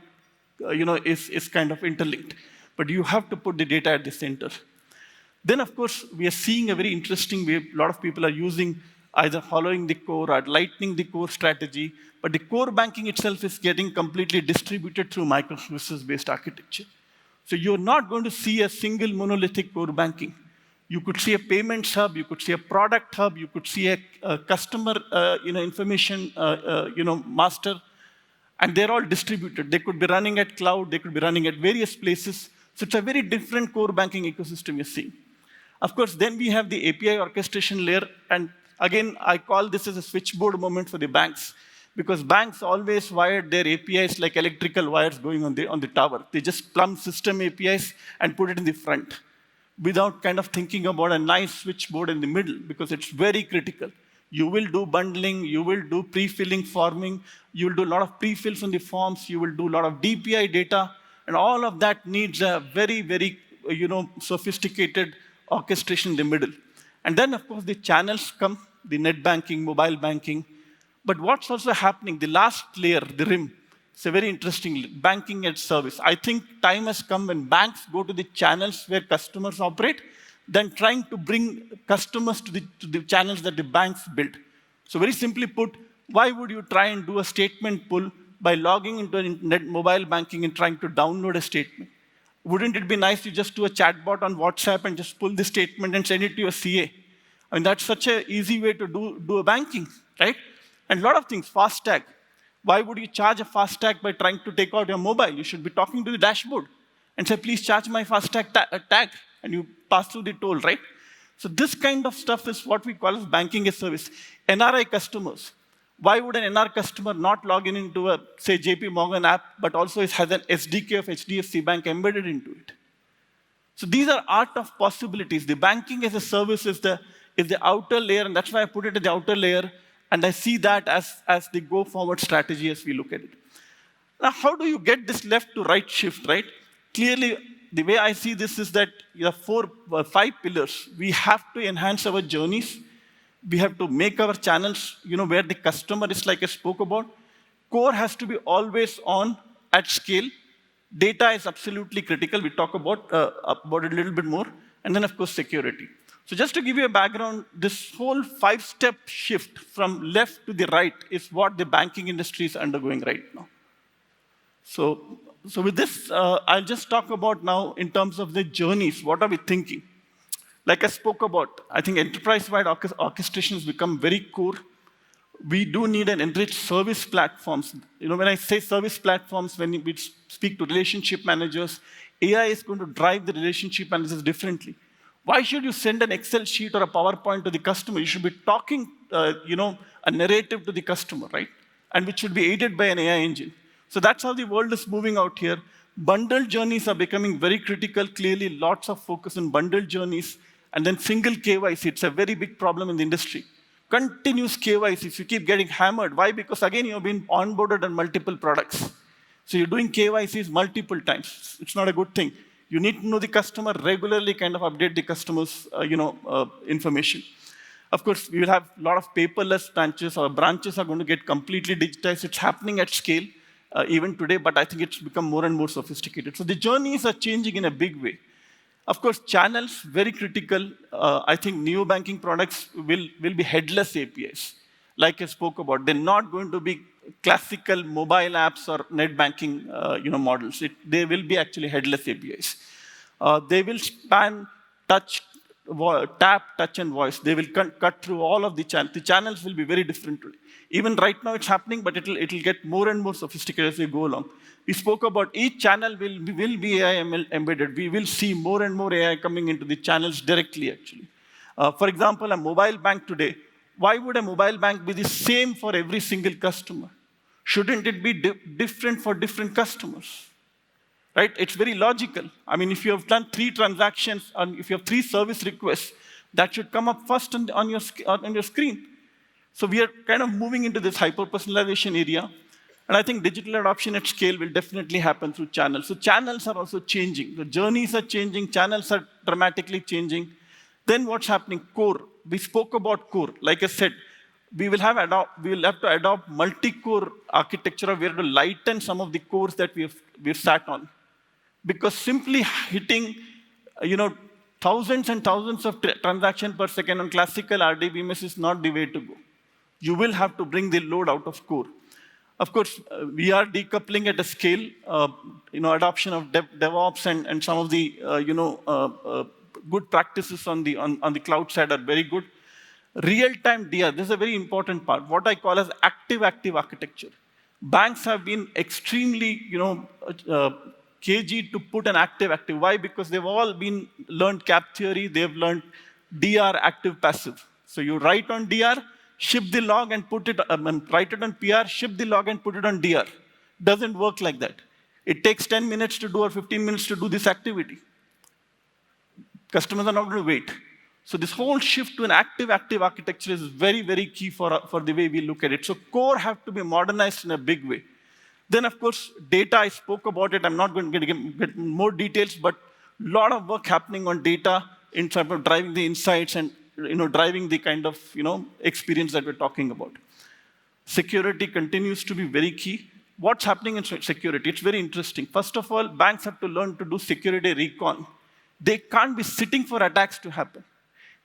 is kind of interlinked. But you have to put the data at the center. Then, of course, we are seeing a very interesting way. A lot of people are using either following the core or lightening the core strategy. But the core banking itself is getting completely distributed through microservices-based architecture. So you're not going to see a single monolithic core banking. You could see a payments hub, you could see a product hub, you could see a customer information master, and they're all distributed. They could be running at cloud, they could be running at various places. So it's a very different core banking ecosystem you're seeing. Of course, then we have the API orchestration layer, and again, I call this as a switchboard moment for the banks, because banks always wired their APIs like electrical wires going on the tower. They just plumb system APIs and put it in the front, without kind of thinking about a nice switchboard in the middle, because it's very critical. You will do bundling, you will do pre-filling forming, you will do a lot of pre-fills on the forms, you will do a lot of DPI data, and all of that needs a very, very, sophisticated orchestration in the middle. And then, of course, the channels come, the net banking, mobile banking. But what's also happening, the last layer, the RIM, it's a very interesting banking as service. I think time has come when banks go to the channels where customers operate, than trying to bring customers to the channels that the banks build. So very simply put, why would you try and do a statement pull by logging into internet mobile banking and trying to download a statement? Wouldn't it be nice to just do a chatbot on WhatsApp and just pull the statement and send it to your CA? I mean, that's such an easy way to do a banking, right? And a lot of things, FASTag. Why would you charge a FASTag by trying to take out your mobile? You should be talking to the dashboard and say, please charge my FASTag tag, and you pass through the toll, right? So this kind of stuff is what we call as banking as service. NRI customers. Why would an NR customer not log in into a, say, JP Morgan app, but also has an SDK of HDFC Bank embedded into it? So these are art of possibilities. The banking as a service is the outer layer, and that's why I put it at the outer layer, and I see that as the go-forward strategy as we look at it. Now, how do you get this left to right shift, right? Clearly, the way I see this is that you have 5 pillars. We have to enhance our journeys. We have to make our channels, where the customer is, like I spoke about. Core has to be always on at scale. Data is absolutely critical. We talk about it a little bit more. And then, of course, security. So just to give you a background, this whole 5-step shift from left to the right is what the banking industry is undergoing right now. So with this, I'll just talk about now in terms of the journeys. What are we thinking? Like I spoke about, I think enterprise-wide orchestration has become very core. We do need an enriched service platforms. When I say service platforms, when we speak to relationship managers, AI is going to drive the relationship managers differently. Why should you send an Excel sheet or a PowerPoint to the customer? You should be talking, a narrative to the customer, right? And which should be aided by an AI engine. So that's how the world is moving out here. Bundled journeys are becoming very critical. Clearly, lots of focus on bundled journeys. And then single KYC, it's a very big problem in the industry. Continuous KYCs, you keep getting hammered. Why? Because again, you've been onboarded on multiple products. So you're doing KYCs multiple times. It's not a good thing. You need to know the customer, regularly kind of update the customer's information. Of course, we will have a lot of paperless branches. Our branches are going to get completely digitized. It's happening at scale even today, but I think it's become more and more sophisticated. So the journeys are changing in a big way. Of course, channels, very critical. I think neo-banking products will be headless APIs, like I spoke about. They're not going to be classical mobile apps or net banking models. They will be actually headless APIs. They will span touch, tap, touch, and voice. They will cut through all of the channels. The channels will be very different today. Even right now it's happening, but it'll get more and more sophisticated as we go along. We spoke about each channel will be AI embedded. We will see more and more AI coming into the channels directly, actually. For example, a mobile bank today, why would a mobile bank be the same for every single customer? Shouldn't it be different for different customers? Right? It's very logical. I mean, if you have done 3 transactions, and if you have 3 service requests, that should come up first on your screen. So we are kind of moving into this hyper-personalization area. And I think digital adoption at scale will definitely happen through channels. So channels are also changing. The journeys are changing. Channels are dramatically changing. Then what's happening? Core. We spoke about core. Like I said, we will have to adopt multi-core architecture. We have to lighten some of the cores that we've sat on. Because simply hitting, thousands and thousands of transactions per second on classical RDBMS is not the way to go. You will have to bring the load out of core. Of course, we are decoupling at a scale. Adoption of DevOps and some of the good practices on the cloud side are very good. Real-time DR, this is a very important part. What I call as active-active architecture. Banks have been extremely, cagey to put an active-active. Why? Because they've all learned cap theory. They've learned DR, active-passive. So you write on DR, ship the log and put it, write it on PR, ship the log and put it on DR. Doesn't work like that. It takes 10 minutes to do or 15 minutes to do this activity. Customers are not going to wait. So this whole shift to an active-active architecture is very, very key for the way we look at it. So core have to be modernized in a big way. Then, of course, data, I spoke about it. I'm not going to get more details, but a lot of work happening on data in terms of driving the insights and driving the kind of experience that we're talking about. Security continues to be very key. What's happening in security? It's very interesting. First of all, banks have to learn to do security recon. They can't be sitting for attacks to happen.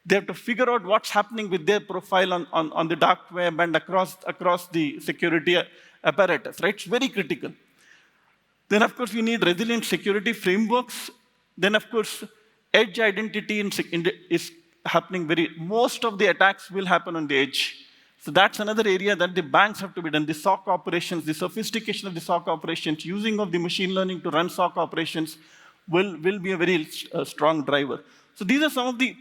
They have to figure out what's happening with their profile on the dark web and across the security apparatus, right? It's very critical. Then, of course, we need resilient security frameworks. Then, of course, edge identity is happening most of the attacks will happen on the edge. So that's another area that the banks have to be done. The SOC operations, the sophistication of the SOC operations, using of the machine learning to run SOC operations will be a very strong driver. So these are some of the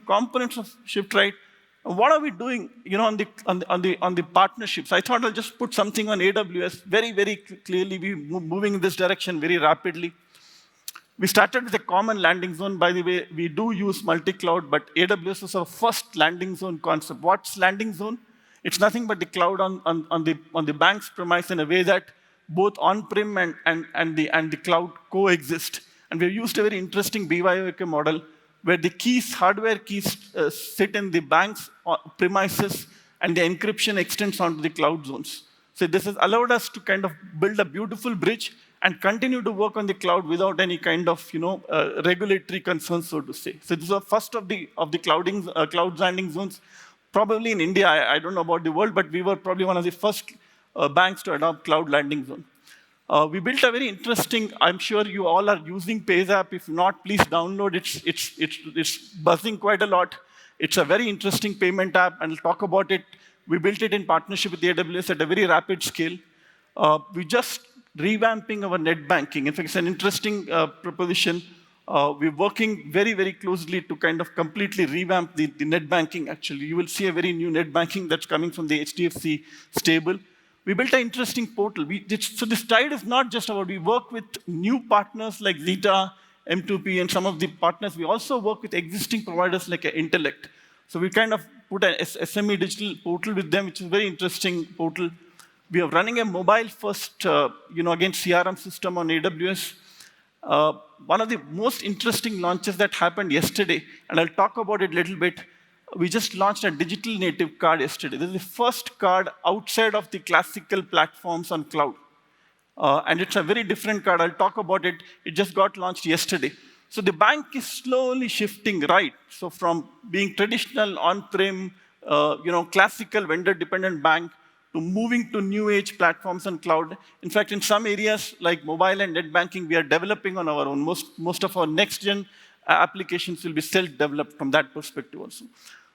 components of Shift Right. What are we doing, on the partnerships? I thought I'll just put something on AWS very, very clearly. We're moving in this direction very rapidly. We started with a common landing zone. By the way, we do use multi-cloud, but AWS was our first landing zone concept. What's landing zone? It's nothing but the cloud on the bank's premise in a way that both on-prem and the cloud coexist. And we've used a very interesting BYOK model where the hardware keys sit in the bank's premises and the encryption extends onto the cloud zones. So this has allowed us to kind of build a beautiful bridge and continue to work on the cloud without any kind of regulatory concerns, so to say. So this is the first of the cloud landing zones, probably in India. I don't know about the world, but we were probably one of the first banks to adopt cloud landing zone. We built a very interesting, I'm sure you all are using PayZapp. If not, please download it. It's buzzing quite a lot. It's a very interesting payment app, and I'll talk about it. We built it in partnership with AWS at a very rapid scale. We just revamping our net banking. In fact, it's an interesting proposition. We're working very, very closely to kind of completely revamp the net banking, actually. You will see a very new net banking that's coming from the HDFC stable. We built an interesting portal. So this tide is not just about, we work with new partners like Zeta, M2P, and some of the partners. We also work with existing providers like Intellect. So we kind of put an SME digital portal with them, which is a very interesting portal. We are running a mobile-first, again, CRM system on AWS. One of the most interesting launches that happened yesterday, and I'll talk about it a little bit, we just launched a digital native card yesterday. This is the first card outside of the classical platforms on cloud. And it's a very different card. I'll talk about it. It just got launched yesterday. So the bank is slowly shifting right. So from being traditional on-prem, classical vendor-dependent bank to moving to new age platforms and cloud. In fact, in some areas like mobile and net banking, we are developing on our own. Most of our next gen applications will be self-developed from that perspective also.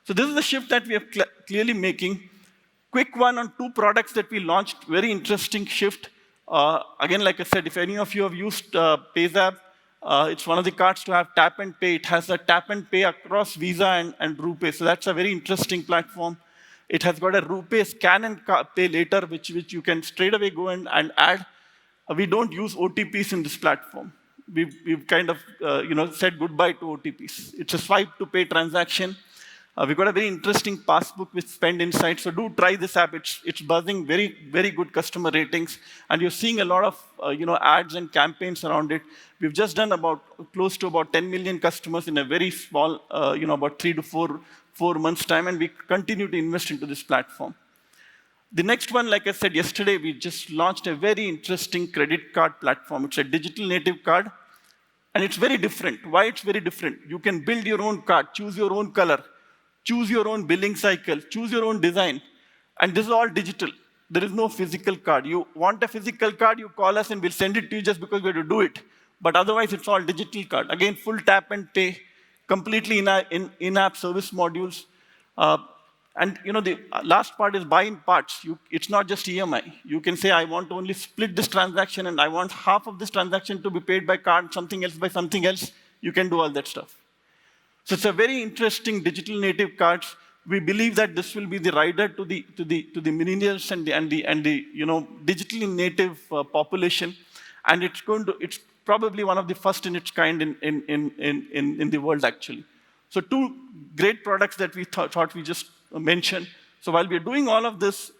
So this is the shift that we are clearly making. Quick one on two products that we launched, very interesting shift. Again, like I said, if any of you have used PayZap, it's one of the cards to have tap and pay. It has a tap and pay across Visa and RuPay. So that's a very interesting platform. It has got a RuPay scan and pay later, which you can straight away go and add. We don't use OTPs in this platform. We've kind of said goodbye to OTPs. It's a swipe to pay transaction. We've got a very interesting passbook with spend insights. So do try this app. It's buzzing, very good customer ratings, and you're seeing a lot of ads and campaigns around it. We've just done close to about 10 million customers in a very small, about 3 to 4 months time, and we continue to invest into this platform. The next one, like I said yesterday, we just launched a very interesting credit card platform. It's a digital native card, and it's very different. Why it's very different? You can build your own card, choose your own color, choose your own billing cycle, choose your own design, and this is all digital. There is no physical card. You want a physical card, you call us and we'll send it to you just because we have to do it. But otherwise, it's all digital card. Again, full tap and pay, completely in-app service modules. And the last part is buy in parts. It's not just EMI. You can say, I want to only split this transaction and I want half of this transaction to be paid by card, something else by something else. You can do all that stuff. So it's a very interesting digital native cards. We believe that this will be the rider to the millennials and the digitally native population, and it's probably one of the first in its kind in the world actually. So two great products that we thought we just mentioned. So while we're doing all of this,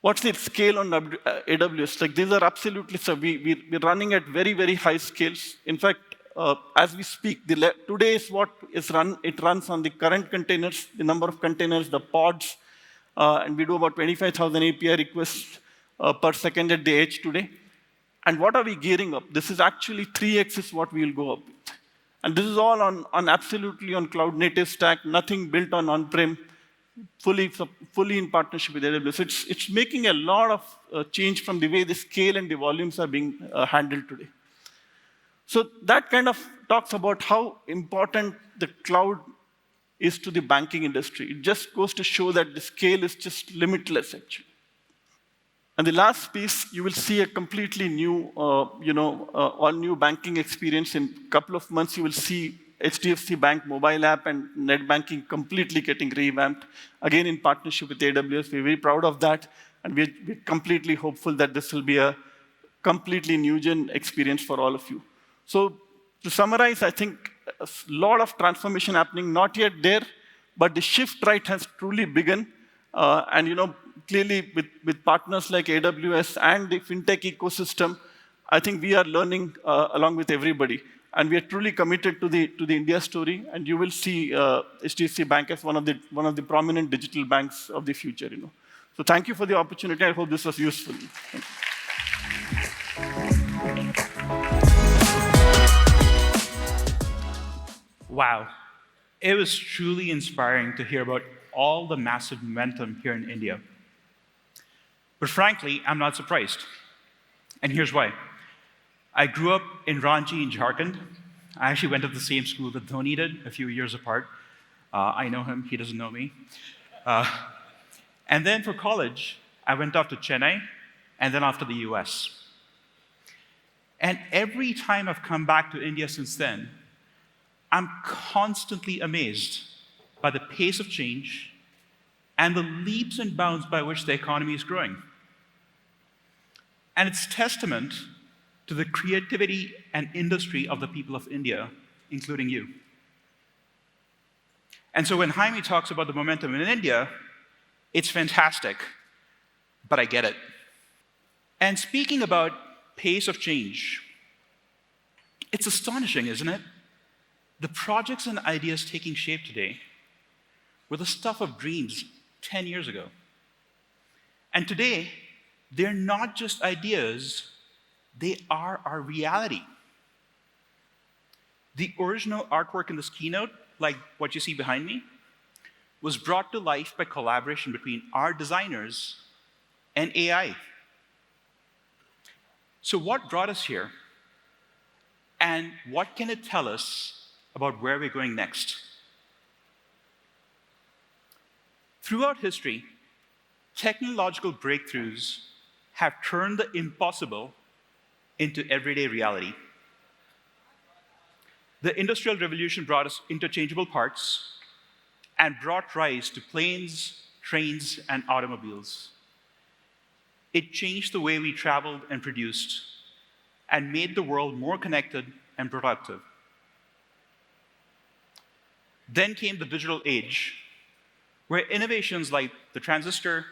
what's the scale on AWS? Like these are absolutely, so we're running at very high scales. In fact, as we speak, today is what is run. It runs on the current containers, the number of containers, the pods, and we do about 25,000 API requests per second at the edge today. And what are we gearing up? This is actually 3x is what we will go up with. And this is all absolutely on cloud native stack, nothing built on-prem, fully in partnership with AWS. It's making a lot of change from the way the scale and the volumes are being handled today. So that kind of talks about how important the cloud is to the banking industry. It just goes to show that the scale is just limitless, actually. And the last piece, you will see a completely new, all new banking experience. In a couple of months, you will see HDFC Bank mobile app and net banking completely getting revamped. Again, in partnership with AWS, we're very proud of that. And we're completely hopeful that this will be a completely new gen experience for all of you. So to summarize, I think a lot of transformation happening, not yet there, but the shift right has truly begun. And clearly with partners like AWS and the Fintech ecosystem, I think we are learning along with everybody. And we are truly committed to the India story. And you will see HDFC Bank as one of the prominent digital banks of the future. So thank you for the opportunity. I hope this was useful. Thank you. Wow. It was truly inspiring to hear about all the massive momentum here in India. But frankly, I'm not surprised. And here's why. I grew up in Ranchi in Jharkhand. I actually went to the same school that Dhoni did, a few years apart. I know him, he doesn't know me. And then for college, I went off to Chennai, and then off to the US. And every time I've come back to India since then, I'm constantly amazed by the pace of change and the leaps and bounds by which the economy is growing. And it's testament to the creativity and industry of the people of India, including you. And so when Jaime talks about the momentum in India, it's fantastic, but I get it. And speaking about pace of change, it's astonishing, isn't it? The projects and ideas taking shape today were the stuff of dreams 10 years ago. And today, they're not just ideas, they are our reality. The original artwork in this keynote, like what you see behind me, was brought to life by collaboration between our designers and AI. So what brought us here? And what can it tell us about where we're going next? Throughout history, technological breakthroughs have turned the impossible into everyday reality. The Industrial Revolution brought us interchangeable parts and brought rise to planes, trains, and automobiles. It changed the way we traveled and produced and made the world more connected and productive. Then came the digital age, where innovations like the transistor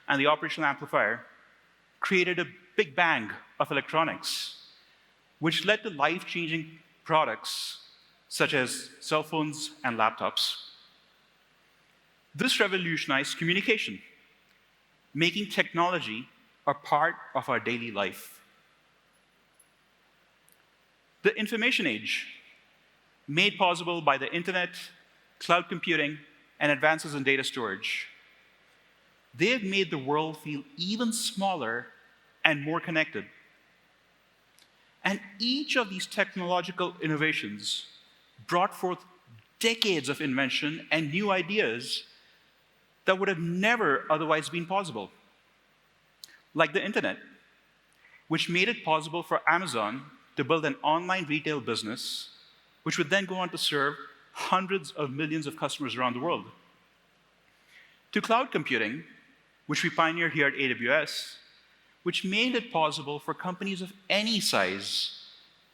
and the operational amplifier created a big bang of electronics, which led to life-changing products such as cell phones and laptops. This revolutionized communication, making technology a part of our daily life. The information age, made possible by the internet, cloud computing, and advances in data storage. They have made the world feel even smaller and more connected. And each of these technological innovations brought forth decades of invention and new ideas that would have never otherwise been possible. Like the internet, which made it possible for Amazon to build an online retail business, which would then go on to serve hundreds of millions of customers around the world. To cloud computing, which we pioneered here at AWS, which made it possible for companies of any size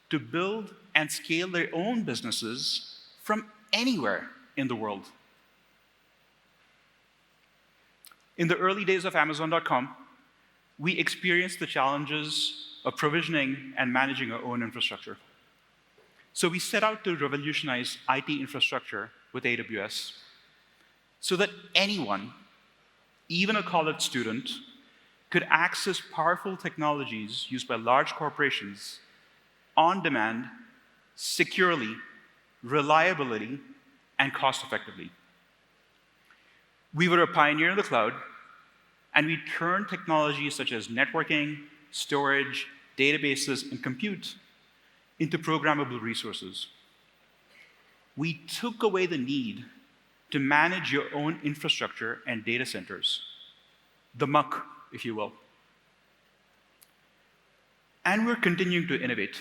to build and scale their own businesses from anywhere in the world. In the early days of Amazon.com, we experienced the challenges of provisioning and managing our own infrastructure. So we set out to revolutionize IT infrastructure with AWS so that anyone, even a college student, could access powerful technologies used by large corporations on demand, securely, reliably, and cost-effectively. We were a pioneer in the cloud, and we turned technologies such as networking, storage, databases, and compute into programmable resources. We took away the need to manage your own infrastructure and data centers, the muck, if you will. And we're continuing to innovate,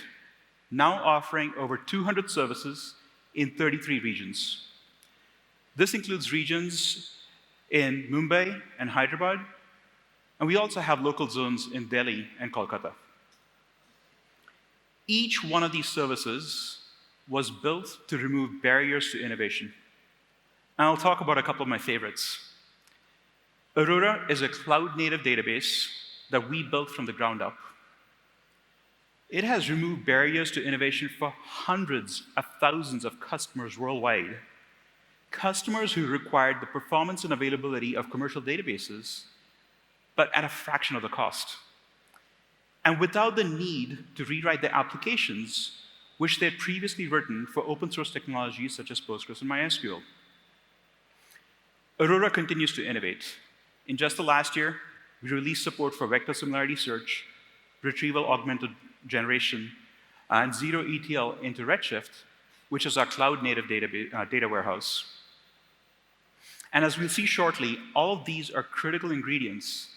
now offering over 200 services in 33 regions. This includes regions in Mumbai and Hyderabad, and we also have local zones in Delhi and Kolkata. Each one of these services was built to remove barriers to innovation. And I'll talk about a couple of my favorites. Aurora is a cloud-native database that we built from the ground up. It has removed barriers to innovation for hundreds of thousands of customers worldwide. Customers who required the performance and availability of commercial databases, but at a fraction of the cost. And without the need to rewrite their applications, which they had previously written for open source technologies such as Postgres and MySQL. Aurora continues to innovate. In just the last year, we released support for vector similarity search, retrieval augmented generation, and zero ETL into Redshift, which is our cloud-native data warehouse. And as we'll see shortly, all of these are critical ingredients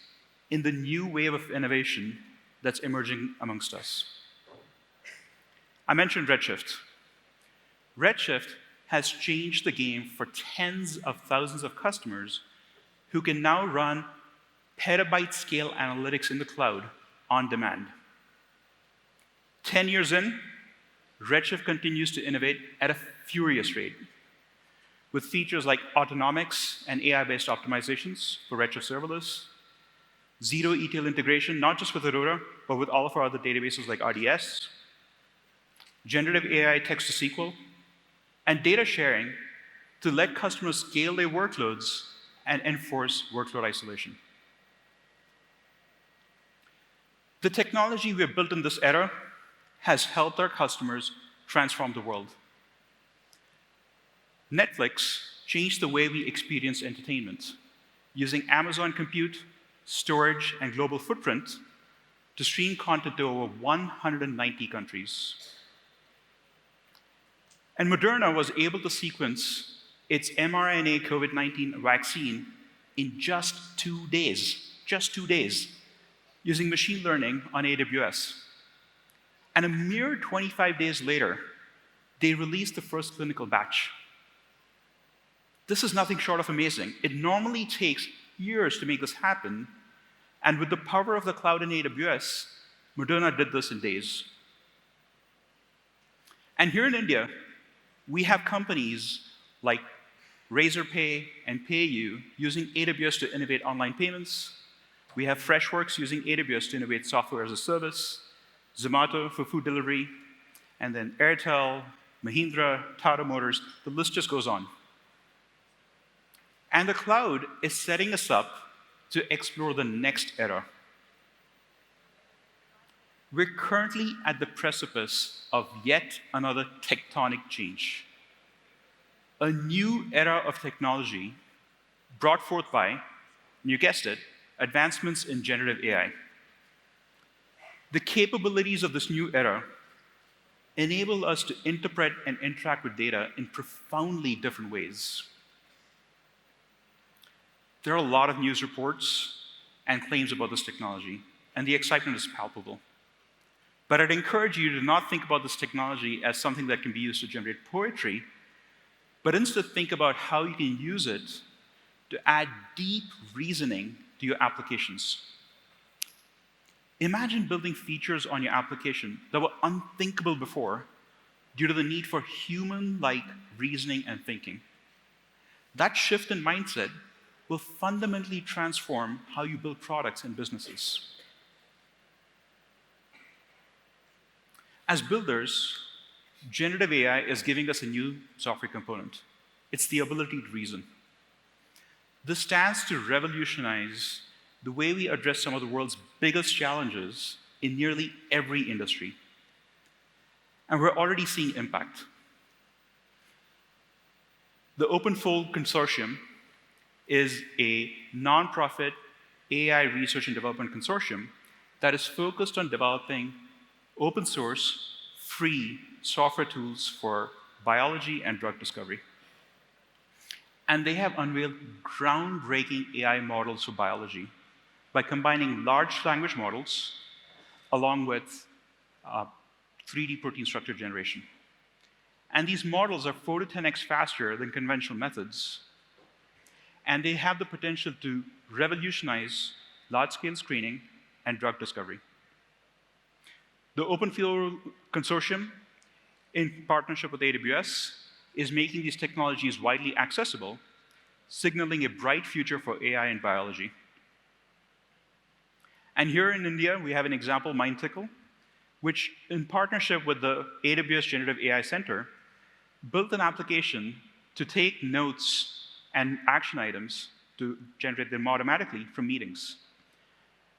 in the new wave of innovation that's emerging amongst us. I mentioned Redshift. Redshift has changed the game for tens of thousands of customers who can now run petabyte-scale analytics in the cloud on demand. 10 years in, Redshift continues to innovate at a furious rate, with features like autonomics and AI-based optimizations for Redshift serverless, zero ETL integration, not just with Aurora, but with all of our other databases like RDS, generative AI text-to-SQL, and data sharing to let customers scale their workloads and enforce workload isolation. The technology we have built in this era has helped our customers transform the world. Netflix changed the way we experience entertainment, using Amazon Compute, storage, and global footprint to stream content to over 190 countries. And Moderna was able to sequence its mRNA COVID-19 vaccine in just 2 days, using machine learning on AWS. And a mere 25 days later, they released the first clinical batch. This is nothing short of amazing. It normally takes years to make this happen, and with the power of the cloud in AWS, Moderna did this in days. And here in India, we have companies like Razorpay and PayU using AWS to innovate online payments. We have Freshworks using AWS to innovate software as a service, Zomato for food delivery, and then Airtel, Mahindra, Tata Motors, the list just goes on. And the cloud is setting us up to explore the next era. We're currently at the precipice of yet another tectonic change. A new era of technology brought forth by, and you guessed it, advancements in generative AI. The capabilities of this new era enable us to interpret and interact with data in profoundly different ways. There are a lot of news reports and claims about this technology, and the excitement is palpable. But I'd encourage you to not think about this technology as something that can be used to generate poetry, but instead think about how you can use it to add deep reasoning to your applications. Imagine building features on your application that were unthinkable before due to the need for human-like reasoning and thinking. That shift in mindset will fundamentally transform how you build products and businesses. As builders, generative AI is giving us a new software component. It's the ability to reason. This stands to revolutionize the way we address some of the world's biggest challenges in nearly every industry. And we're already seeing impact. The OpenFold Consortium is a nonprofit AI research and development consortium that is focused on developing open source, free software tools for biology and drug discovery. And they have unveiled groundbreaking AI models for biology by combining large language models along with 3D protein structure generation. And these models are 4 to 10x faster than conventional methods, and they have the potential to revolutionize large-scale screening and drug discovery. The OpenField Consortium, in partnership with AWS, is making these technologies widely accessible, signaling a bright future for AI and biology. And here in India, we have an example, MindTickle, which, in partnership with the AWS Generative AI Center, built an application to take notes and action items to generate them automatically from meetings.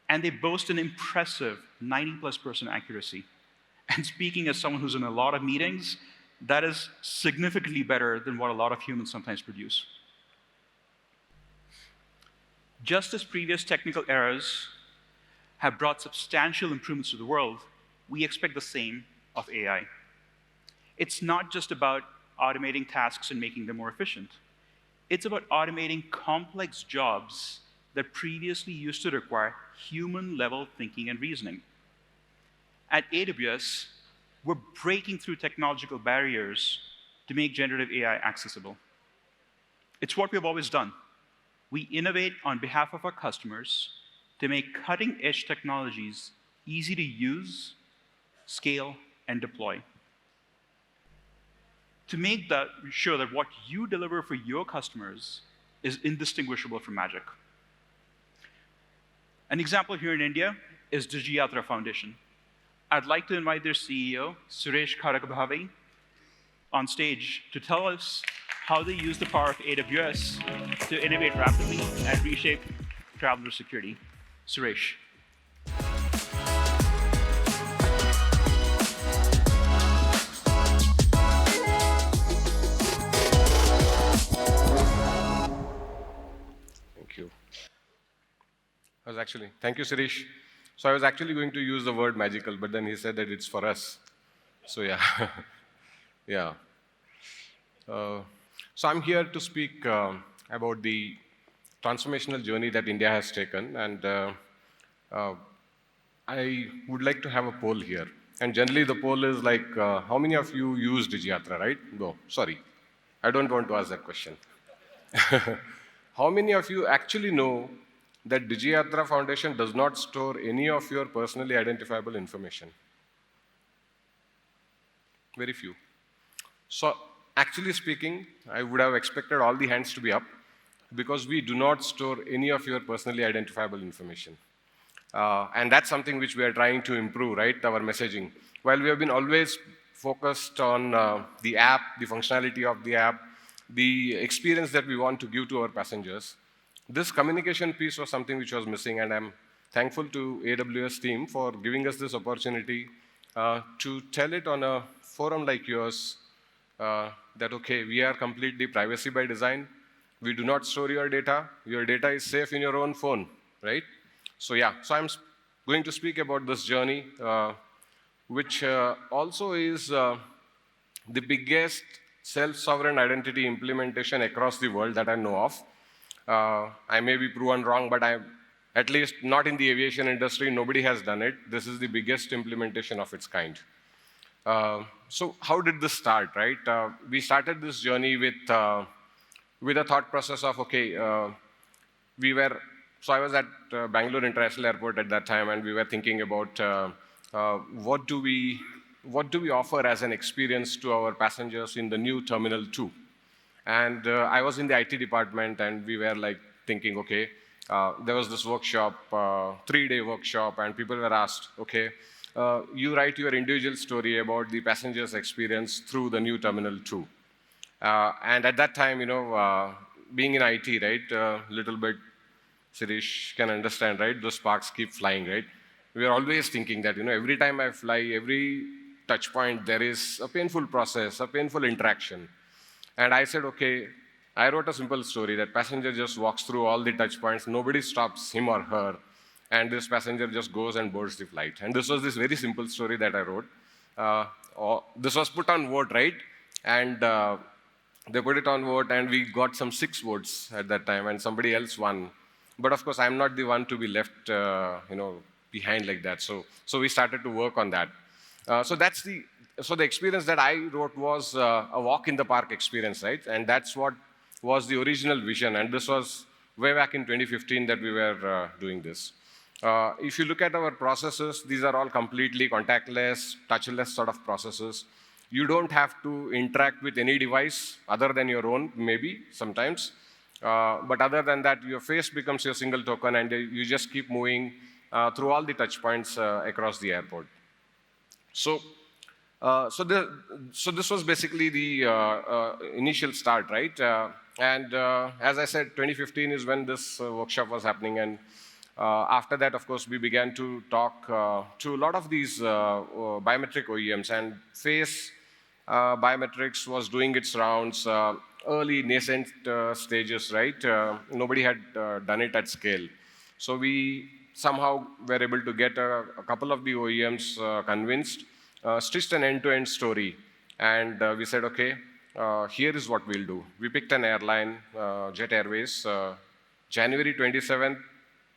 And they boast an impressive 90+% accuracy. And speaking as someone who's in a lot of meetings, that is significantly better than what a lot of humans sometimes produce. Just as previous technical eras have brought substantial improvements to the world, we expect the same of AI. It's not just about automating tasks and making them more efficient. It's about automating complex jobs that previously used to require human-level thinking and reasoning. At AWS, we're breaking through technological barriers to make generative AI accessible. It's what we've always done. We innovate on behalf of our customers to make cutting-edge technologies easy to use, scale, and deploy. To make sure that what you deliver for your customers is indistinguishable from magic. An example here in India is DigiYatra Foundation. I'd like to invite their CEO, Suresh Kharagabhavi, on stage to tell us how they use the power of AWS to innovate rapidly and reshape traveler security. Suresh. thank you, Sirish. So I was actually going to use the word magical, but then he said that it's for us. So yeah, yeah. Uh, so I'm here to speak about the transformational journey that India has taken, and uh, I would like to have a poll here. And generally, the poll is like, how many of you use DigiYatra, right? No, sorry, I don't want to ask that question. How many of you actually know that DigiYatra Foundation does not store any of your personally identifiable information? Very few. So, actually speaking, I would have expected all the hands to be up because we do not store any of your personally identifiable information. And that's something which we are trying to improve, right? Our messaging. While we have been always focused on the app, the functionality of the app, the experience that we want to give to our passengers, this communication piece was something which was missing, and I'm thankful to AWS team for giving us this opportunity to tell it on a forum like yours that, okay, we are completely privacy by design. We do not store your data. Your data is safe in your own phone, right? So yeah, so I'm going to speak about this journey, which also is the biggest self-sovereign identity implementation across the world that I know of. I may be proven wrong, but at least not in the aviation industry, nobody has done it. This is the biggest implementation of its kind. So how did this start, right? We started this journey with a thought process of, okay, so I was at Bangalore International Airport at that time, and we were thinking about what do we offer as an experience to our passengers in the new Terminal 2. And I was in the IT department, and we were like thinking, okay, there was this workshop, 3-day workshop, and people were asked, okay, you write your individual story about the passenger's experience through the new Terminal 2. And at that time, being in IT, right, little bit, Sirish can understand, right, the sparks keep flying, right? We are always thinking that, every time I fly, every touch point, there is a painful process, a painful interaction. And I said, okay, I wrote a simple story that passenger just walks through all the touch points, nobody stops him or her, and this passenger just goes and boards the flight. And this was this very simple story that I wrote. This was put on vote, right? And they put it on vote, and we got some 6 votes at that time, and somebody else won. But of course, I'm not the one to be left, behind like that. So we started to work on that. So the experience that I wrote was a walk in the park experience, right? And that's what was the original vision. And this was way back in 2015 that we were doing this. If you look at our processes, these are all completely contactless, touchless sort of processes. You don't have to interact with any device other than your own, maybe, sometimes. But other than that, your face becomes your single token, and you just keep moving through all the touch points across the airport. So this was basically the initial start, right? And as I said, 2015 is when this workshop was happening, and after that, of course, we began to talk to a lot of these biometric OEMs, and face biometrics was doing its rounds, early nascent stages, right? Nobody had done it at scale. So we somehow were able to get a couple of the OEMs convinced, stitched an end-to-end story, and we said, okay, here is what we'll do. We picked an airline, Jet Airways. January 27th,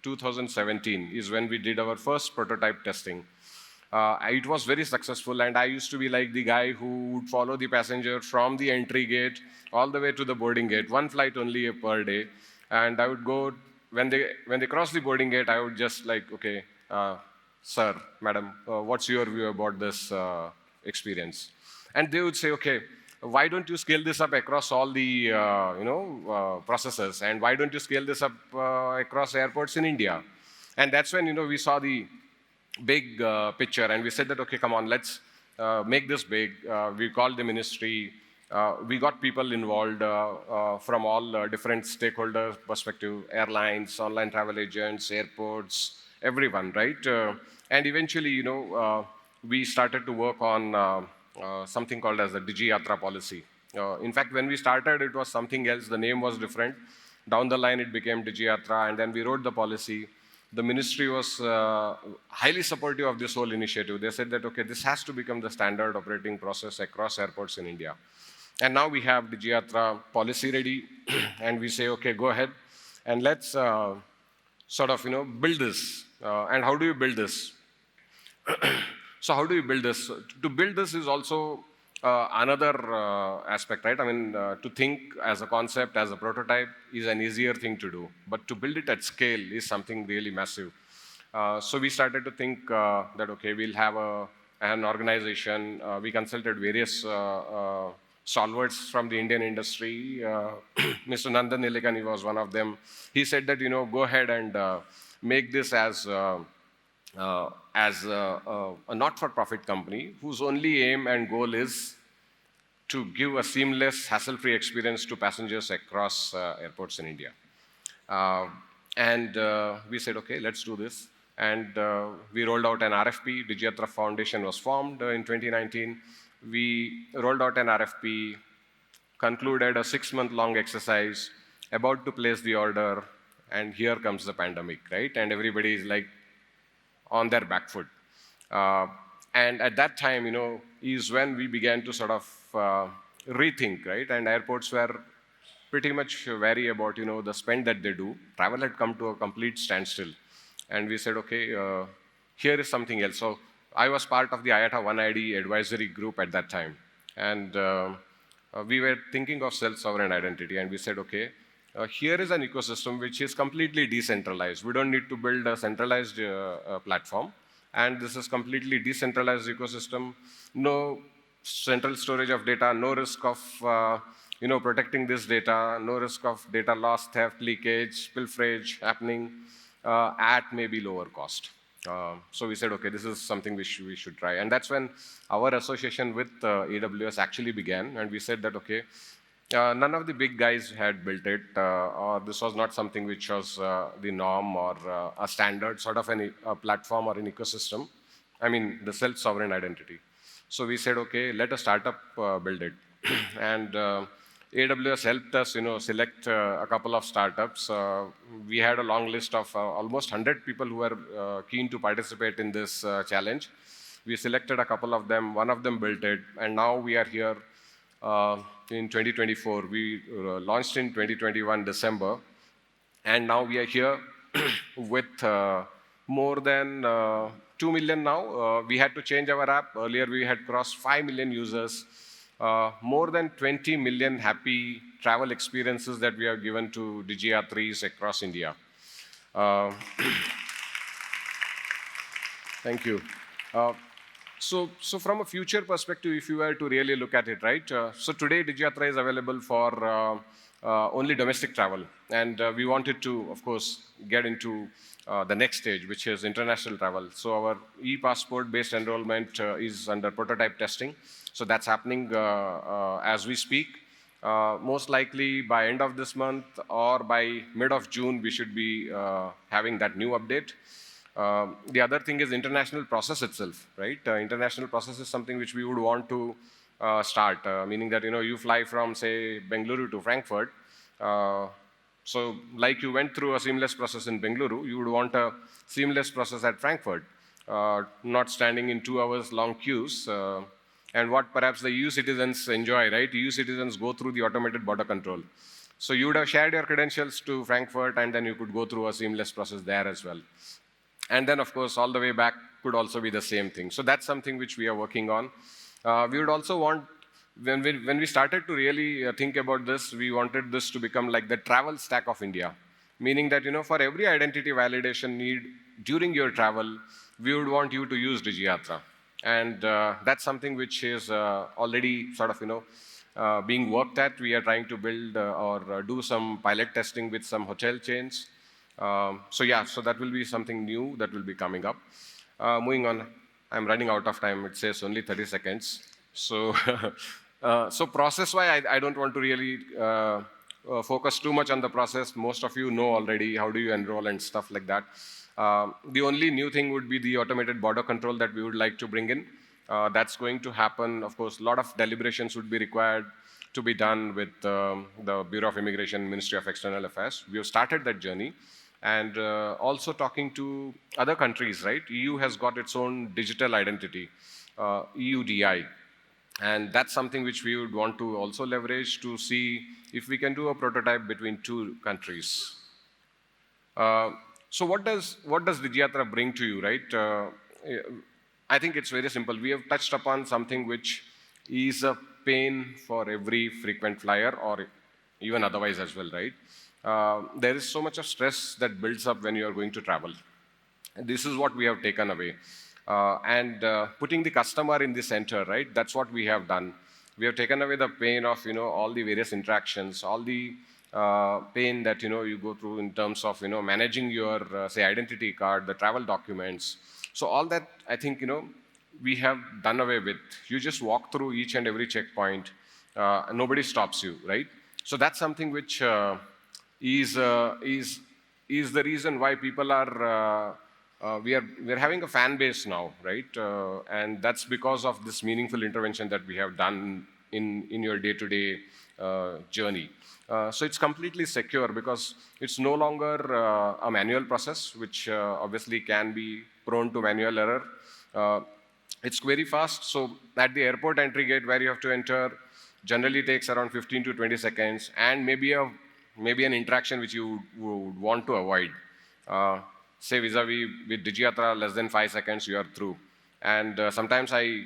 2017 is when we did our first prototype testing. It was very successful, and I used to be like the guy who would follow the passenger from the entry gate all the way to the boarding gate, one flight only per day. And I would go, when they cross the boarding gate, I would just like, okay, sir, madam, what's your view about this experience? And they would say, okay, why don't you scale this up across all the processes, and why don't you scale this up across airports in India? And that's when we saw the big picture, and we said that, okay, come on, let's make this big. We called the ministry. We got people involved from all different stakeholder perspective, airlines, online travel agents, airports, everyone, right? And eventually, we started to work on something called as the DigiYatra policy. In fact, when we started, it was something else. The name was different. Down the line, it became DigiYatra, and then we wrote the policy. the ministry was highly supportive of this whole initiative. They said that, okay, this has to become the standard operating process across airports in India. And now we have DigiYatra policy ready, and we say, okay, go ahead, and let's sort of, build this. And how do you build this? So how do you build this? To build this is also another aspect, right? I mean, to think as a concept, as a prototype is an easier thing to do, but to build it at scale is something really massive. So we started to think that, okay, we'll have an organization. We consulted various stalwarts from the Indian industry. Mr. Nandan Nilekani was one of them. He said that, go ahead and make this as a not-for-profit company whose only aim and goal is to give a seamless, hassle-free experience to passengers across airports in India. And we said, okay, let's do this. And we rolled out an RFP. DigiYatra Foundation was formed in 2019. We rolled out an RFP, concluded a 6-month-long exercise, about to place the order, and here comes the pandemic, right? And everybody is like on their back foot. And at that time, is when we began to sort of rethink, right? And airports were pretty much wary about, the spend that they do. Travel had come to a complete standstill. And we said, okay, here is something else. So I was part of the IATA 1ID advisory group at that time. And we were thinking of self-sovereign identity. And we said, okay, here is an ecosystem which is completely decentralized. We don't need to build a centralized platform. And this is completely decentralized ecosystem. No central storage of data, no risk of protecting this data, no risk of data loss, theft, leakage, pilferage happening at maybe lower cost. So we said, okay, this is something we should try. And that's when our association with AWS actually began. And we said that, okay, none of the big guys had built it, or this was not something which was the norm or a standard sort of a platform or an ecosystem. I mean, the self-sovereign identity. So we said, okay, let a startup build it. And AWS helped us, select a couple of startups. We had a long list of almost 100 people who were keen to participate in this challenge. We selected a couple of them. One of them built it, and now we are here in 2024. We launched in 2021 December, and now we are here with more than 2 million now. We had to change our app. Earlier, we had crossed 5 million users. More than 20 million happy travel experiences that we have given to DigiYatris across India. Thank you. So from a future perspective, if you were to really look at it, right? So today, DigiYatra is available for only domestic travel. And we wanted to, of course, get into the next stage, which is international travel. So our e-passport-based enrollment is under prototype testing. So that's happening as we speak. Most likely by end of this month or by mid of June, we should be having that new update. The other thing is international process itself, right? International process is something which we would want to start, meaning that, you fly from, say, Bengaluru to Frankfurt. So like you went through a seamless process in Bengaluru, you would want a seamless process at Frankfurt, not standing in 2 hours long queues. And what perhaps the EU citizens enjoy, right? EU citizens go through the automated border control. So you would have shared your credentials to Frankfurt, and then you could go through a seamless process there as well. And then, of course, all the way back could also be the same thing. So that's something which we are working on. We would also want, when we started to really think about this, we wanted this to become like the travel stack of India. Meaning that, for every identity validation need during your travel, we would want you to use DigiYatra. And that's something which is already sort of, being worked at. We are trying to build or do some pilot testing with some hotel chains. So that will be something new that will be coming up. Moving on, I'm running out of time. It says only 30 seconds. So, so process-wise, I don't want to really focus too much on the process. Most of you know already how do you enroll and stuff like that. The only new thing would be the automated border control that we would like to bring in. That's going to happen. Of course, a lot of deliberations would be required to be done with the Bureau of Immigration, Ministry of External Affairs. We have started that journey. and also talking to other countries, right? EU has got its own digital identity, EUDI. And that's something which we would want to also leverage to see if we can do a prototype between two countries. So what does DigiYatra bring to you, right? I think it's very simple. We have touched upon something which is a pain for every frequent flyer or even otherwise as well, right? There is so much of stress that builds up when you are going to travel. And this is what we have taken away. Putting the customer in the center, right? That's what we have done. We have taken away the pain of, all the various interactions, all the pain that, you go through in terms of, managing your, say, identity card, the travel documents. So all that, I think, we have done away with. You just walk through each and every checkpoint. And nobody stops you, right? So that's something which is the reason why people are we're having a fan base now, right? And that's because of this meaningful intervention that we have done in your day-to-day journey. So it's completely secure because it's no longer a manual process, which obviously can be prone to manual error. It's very fast. So at the airport entry gate where you have to enter, generally takes around 15 to 20 seconds, and maybe an interaction which you would want to avoid. Say vis-a-vis with DigiYatra, less than 5 seconds, you are through. And sometimes I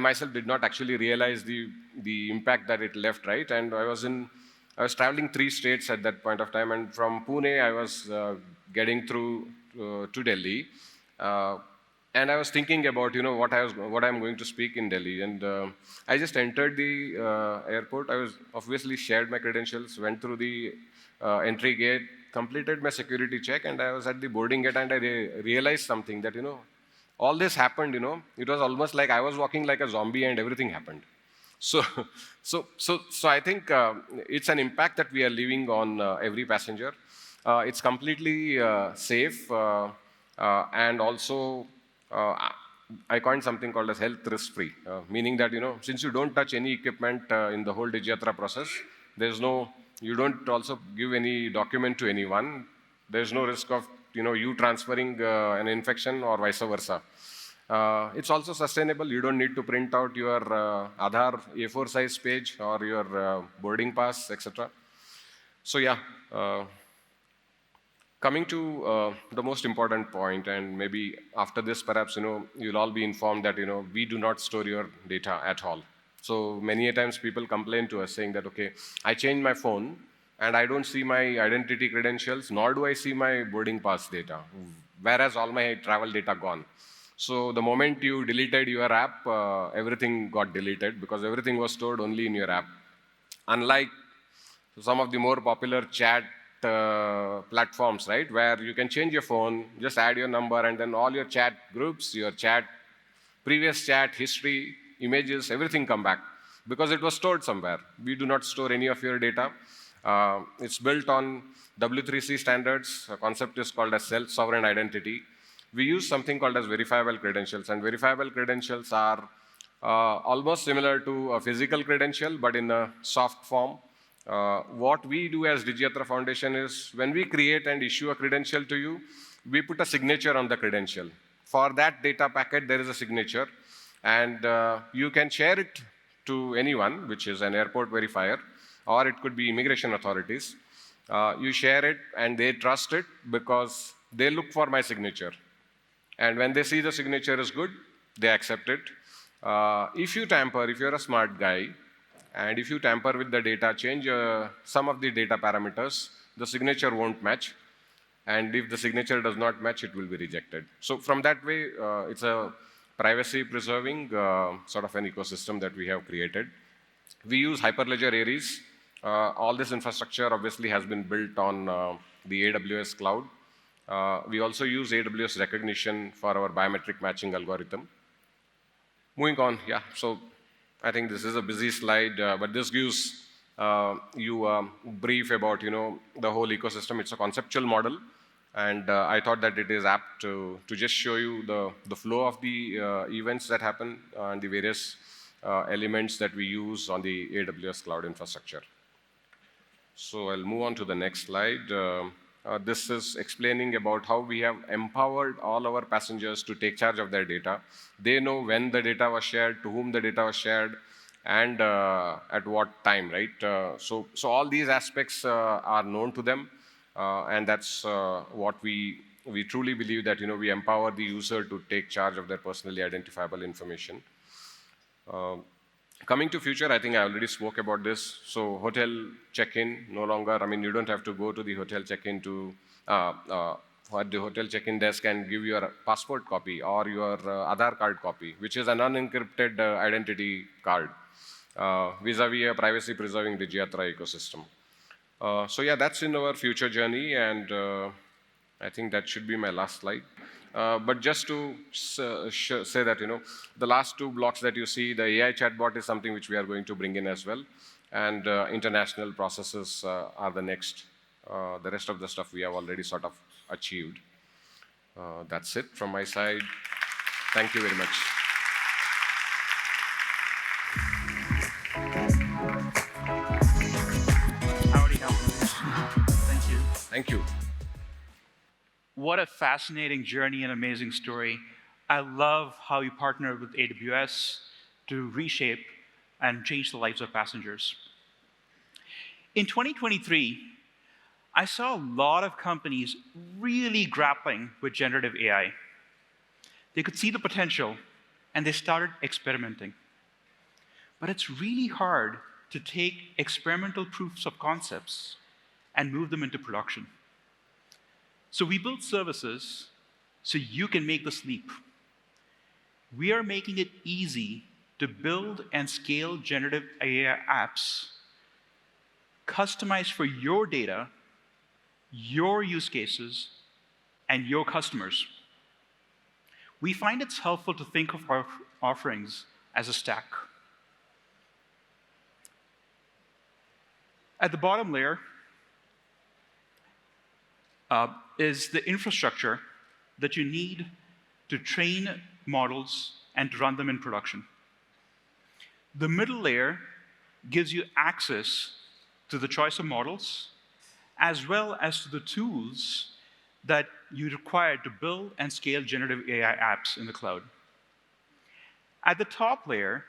myself did not actually realize the impact that it left, right? And I was traveling 3 states at that point of time, and from Pune, I was getting through to Delhi. And I was thinking about, what I'm going to speak in Delhi. And I just entered the airport. I was obviously shared my credentials, went through the entry gate, completed my security check, and I was at the boarding gate, and I realized something that, all this happened, it was almost like I was walking like a zombie and everything happened. So I think it's an impact that we are leaving on every passenger. It's completely safe, and also I coined something called as health risk-free, meaning that, since you don't touch any equipment in the whole DigiYatra process, you don't also give any document to anyone. There's no risk of, you transferring an infection or vice versa. It's also sustainable. You don't need to print out your Aadhaar A4 size page or your boarding pass, etc. So yeah, coming to the most important point, and maybe after this, perhaps, you'll all be informed that, we do not store your data at all. So many a times people complain to us saying that, okay, I changed my phone and I don't see my identity credentials, nor do I see my boarding pass data, whereas all my travel data gone. So the moment you deleted your app, everything got deleted because everything was stored only in your app. Unlike some of the more popular chat platforms, right, where you can change your phone, just add your number, and then all your chat groups, your chat, previous chat history, images, everything come back because it was stored somewhere. We do not store any of your data. It's built on W3C standards. A concept is called as self-sovereign identity. We use something called as verifiable credentials, and verifiable credentials are almost similar to a physical credential, but in a soft form. What we do as DigiYatra Foundation is when we create and issue a credential to you, we put a signature on the credential. For that data packet, there is a signature, and you can share it to anyone, which is an airport verifier, or it could be immigration authorities. You share it, and they trust it because they look for my signature. And when they see the signature is good, they accept it. If you tamper, if you're a smart guy, and if you tamper with the data, change some of the data parameters, the signature won't match. And if the signature does not match, it will be rejected. So from that way, it's a privacy-preserving sort of an ecosystem that we have created. We use Hyperledger Aries. All this infrastructure obviously has been built on the AWS cloud. We also use AWS recognition for our biometric matching algorithm. Moving on, yeah. So I think this is a busy slide, but this gives you a brief about, the whole ecosystem. It's a conceptual model, and I thought that it is apt to just show you the flow of the events that happen and the various elements that we use on the AWS cloud infrastructure. So I'll move on to the next slide. This is explaining about how we have empowered all our passengers to take charge of their data. They know when the data was shared, to whom the data was shared, and at what time, right? So all these aspects are known to them, and that's what we truly believe, that we empower the user to take charge of their personally identifiable information. Coming to future, I think I already spoke about this. So hotel check-in, no longer, you don't have to go to the hotel check-in to at the hotel check-in desk and give your passport copy or your Aadhaar card copy, which is an unencrypted identity card, vis-a-vis a privacy-preserving DigiYatra ecosystem. So yeah, that's in our future journey, and I think that should be my last slide. But just to say that, the last two blocks that you see, the AI chatbot is something which we are going to bring in as well. And international processes are the next. The rest of the stuff we have already sort of achieved. That's it from my side. Thank you very much. Howdy, thank you. Thank you. What a fascinating journey and amazing story. I love how you partnered with AWS to reshape and change the lives of passengers. In 2023, I saw a lot of companies really grappling with generative AI. They could see the potential, and they started experimenting. But it's really hard to take experimental proofs of concepts and move them into production. So we built services so you can make this leap. We are making it easy to build and scale generative AI apps customized for your data, your use cases, and your customers. We find it's helpful to think of our offerings as a stack. At the bottom layer is the infrastructure that you need to train models and to run them in production. The middle layer gives you access to the choice of models, as well as to the tools that you require to build and scale generative AI apps in the cloud. At the top layer,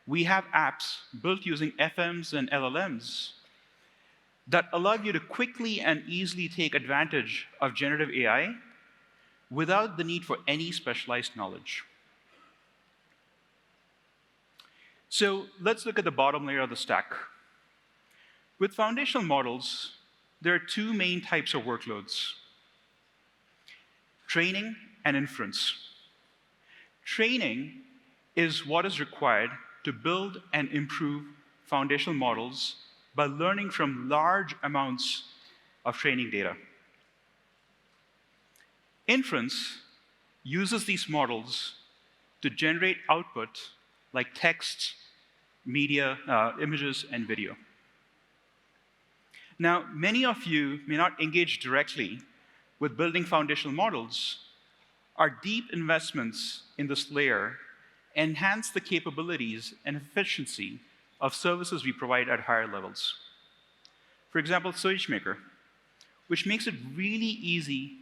we have apps built using FMs and LLMs that allow you to quickly and easily take advantage of generative AI without the need for any specialized knowledge. So let's look at the bottom layer of the stack. With foundational models, there are two main types of workloads: training and inference. Training is what is required to build and improve foundational models by learning from large amounts of training data. Inference uses these models to generate output like text, media, images, and video. Now, many of you may not engage directly with building foundational models. Our deep investments in this layer enhance the capabilities and efficiency of services we provide at higher levels. For example, SageMaker, which makes it really easy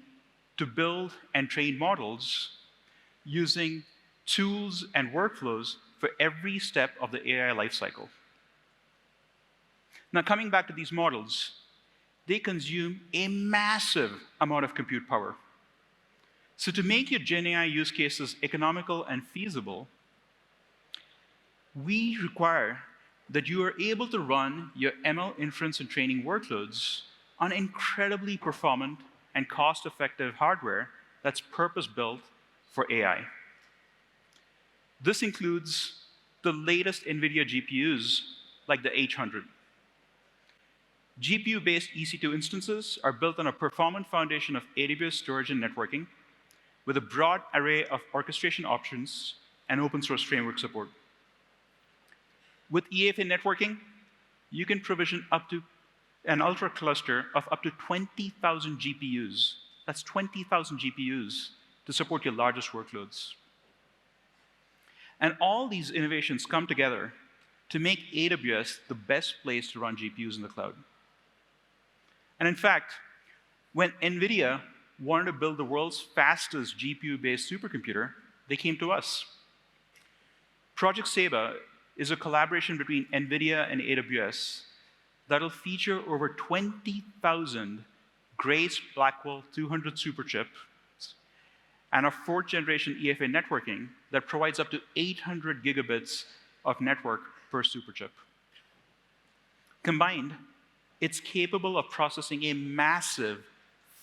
to build and train models using tools and workflows for every step of the AI lifecycle. Now, coming back to these models, they consume a massive amount of compute power. So to make your GenAI use cases economical and feasible, we require that you are able to run your ML inference and training workloads on incredibly performant and cost-effective hardware that's purpose-built for AI. This includes the latest NVIDIA GPUs, like the H100. GPU-based EC2 instances are built on a performant foundation of AWS storage and networking, with a broad array of orchestration options and open source framework support. With EFA networking, you can provision up to an ultra cluster of up to 20,000 GPUs. That's 20,000 GPUs to support your largest workloads. And all these innovations come together to make AWS the best place to run GPUs in the cloud. And in fact, When NVIDIA wanted to build the world's fastest GPU-based supercomputer, they came to us. Project Seba is a collaboration between NVIDIA and AWS that'll feature over 20,000 Grace Blackwell 200 superchips and a fourth-generation EFA networking that provides up to 800 gigabits of network per superchip. Combined, it's capable of processing a massive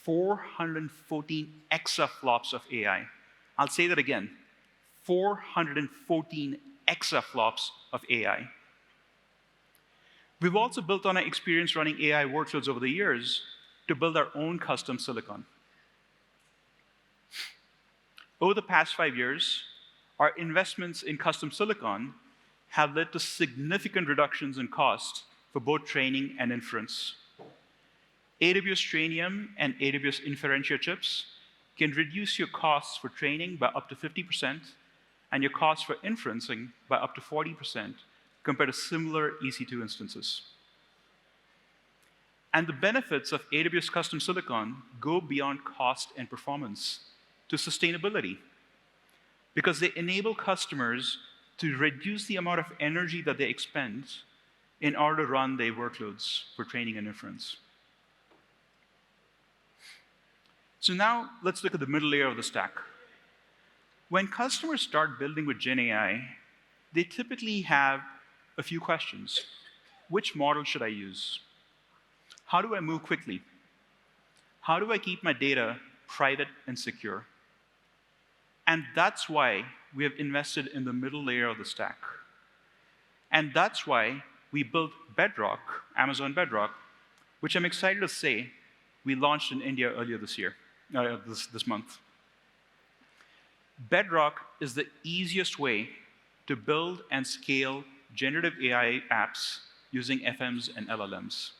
414 exaflops of AI. I'll say that again, 414 exaflops of AI. We've also built on our experience running AI workloads over the years to build our own custom silicon. Over the past 5 years, our investments in custom silicon have led to significant reductions in cost for both training and inference. AWS Trainium and AWS Inferentia chips can reduce your costs for training by up to 50% and your costs for inferencing by up to 40% compared to similar EC2 instances. And the benefits of AWS custom silicon go beyond cost and performance to sustainability, because they enable customers to reduce the amount of energy that they expend in order to run their workloads for training and inference. So now let's look at the middle layer of the stack. When customers start building with GenAI, they typically have a few questions. Which model should I use? How do I move quickly? How do I keep my data private and secure? And that's why we have invested in the middle layer of the stack. And that's why we built Bedrock, Amazon Bedrock, which I'm excited to say we launched in India earlier this year, this month. Bedrock is the easiest way to build and scale generative AI apps using FMs and LLMs.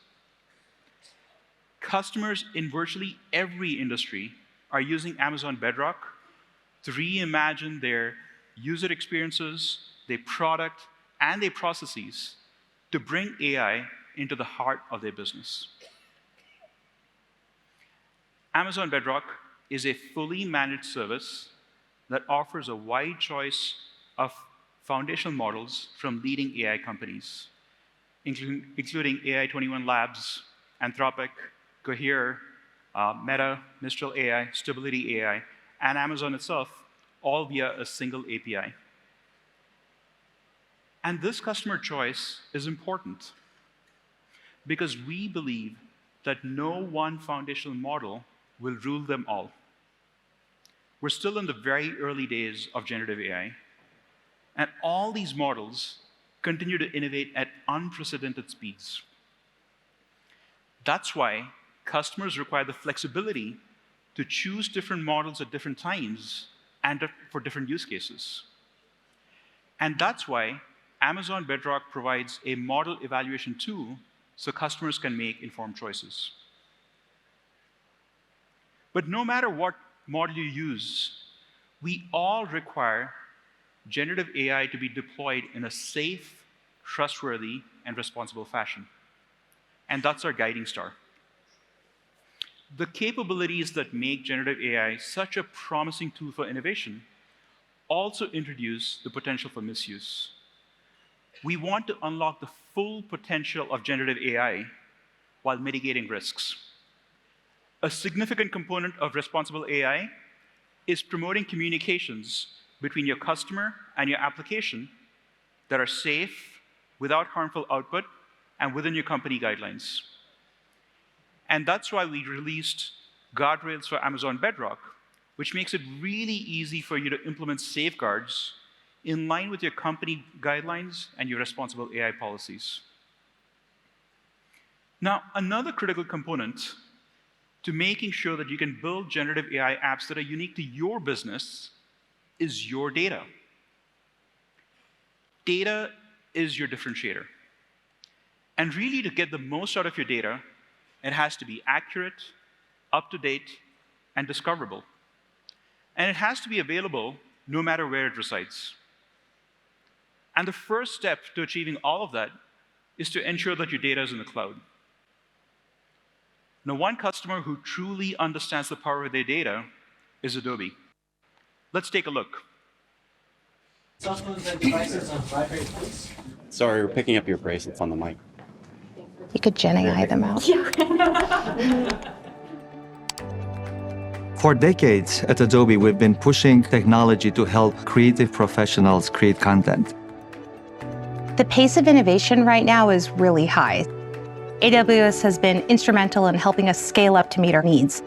Customers in virtually every industry are using Amazon Bedrock to reimagine their user experiences, their product, and their processes to bring AI into the heart of their business. Amazon Bedrock is a fully managed service that offers a wide choice of foundational models from leading AI companies, including AI21 Labs, Anthropic, Cohere, Meta, Mistral AI, Stability AI, and Amazon itself, all via a single API. And this customer choice is important because we believe that no one foundational model will rule them all. We're still in the very early days of generative AI, and all these models continue to innovate at unprecedented speeds. That's why customers require the flexibility to choose different models at different times and for different use cases. And that's why Amazon Bedrock provides a model evaluation tool so customers can make informed choices. But no matter what model you use, we all require generative AI to be deployed in a safe, trustworthy, and responsible fashion. And that's our guiding star. The capabilities that make generative AI such a promising tool for innovation also introduce the potential for misuse. We want to unlock the full potential of generative AI while mitigating risks. A significant component of responsible AI is promoting communications between your customer and your application that are safe, without harmful output, and within your company guidelines. And that's why we released guardrails for Amazon Bedrock, which makes it really easy for you to implement safeguards in line with your company guidelines and your responsible AI policies. Now, another critical component to making sure that you can build generative AI apps that are unique to your business is your data. Data is your differentiator. And really, to get the most out of your data, it has to be accurate, up-to-date, and discoverable. And it has to be available no matter where it resides. And the first step to achieving all of that is to ensure that your data is in the cloud. Now, one customer who truly understands the power of their data is Adobe. Let's take a look. Cell phones and devices on vibrate, please. Sorry, we're picking up your bracelets on the mic. You could GenAI them out. For decades at Adobe, we've been pushing technology to help creative professionals create content. The pace of innovation right now is really high. AWS has been instrumental in helping us scale up to meet our needs.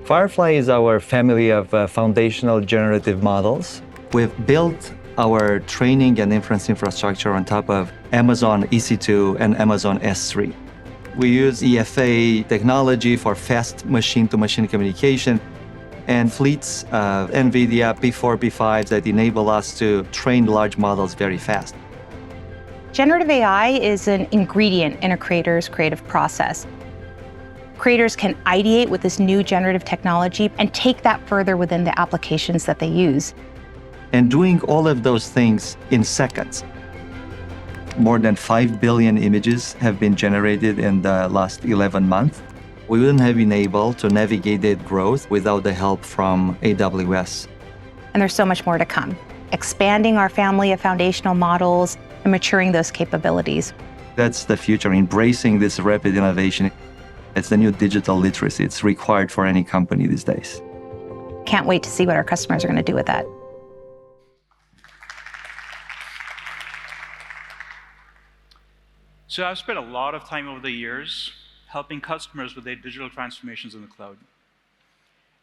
Firefly is our family of foundational generative models. We've built our training and inference infrastructure on top of Amazon EC2 and Amazon S3. We use EFA technology for fast machine-to-machine communication and fleets of NVIDIA P4, P5s that enable us to train large models very fast. Generative AI is an ingredient in a creator's creative process. Creators can ideate with this new generative technology and take that further within the applications that they use. And doing all of those things in seconds. More than 5 billion images have been generated in the last 11 months. We wouldn't have been able to navigate that growth without the help from AWS. And there's so much more to come, expanding our family of foundational models and maturing those capabilities. That's the future, embracing this rapid innovation. It's the new digital literacy. It's required for any company these days. Can't wait to see what our customers are going to do with that. So I've spent a lot of time over the years helping customers with their digital transformations in the cloud.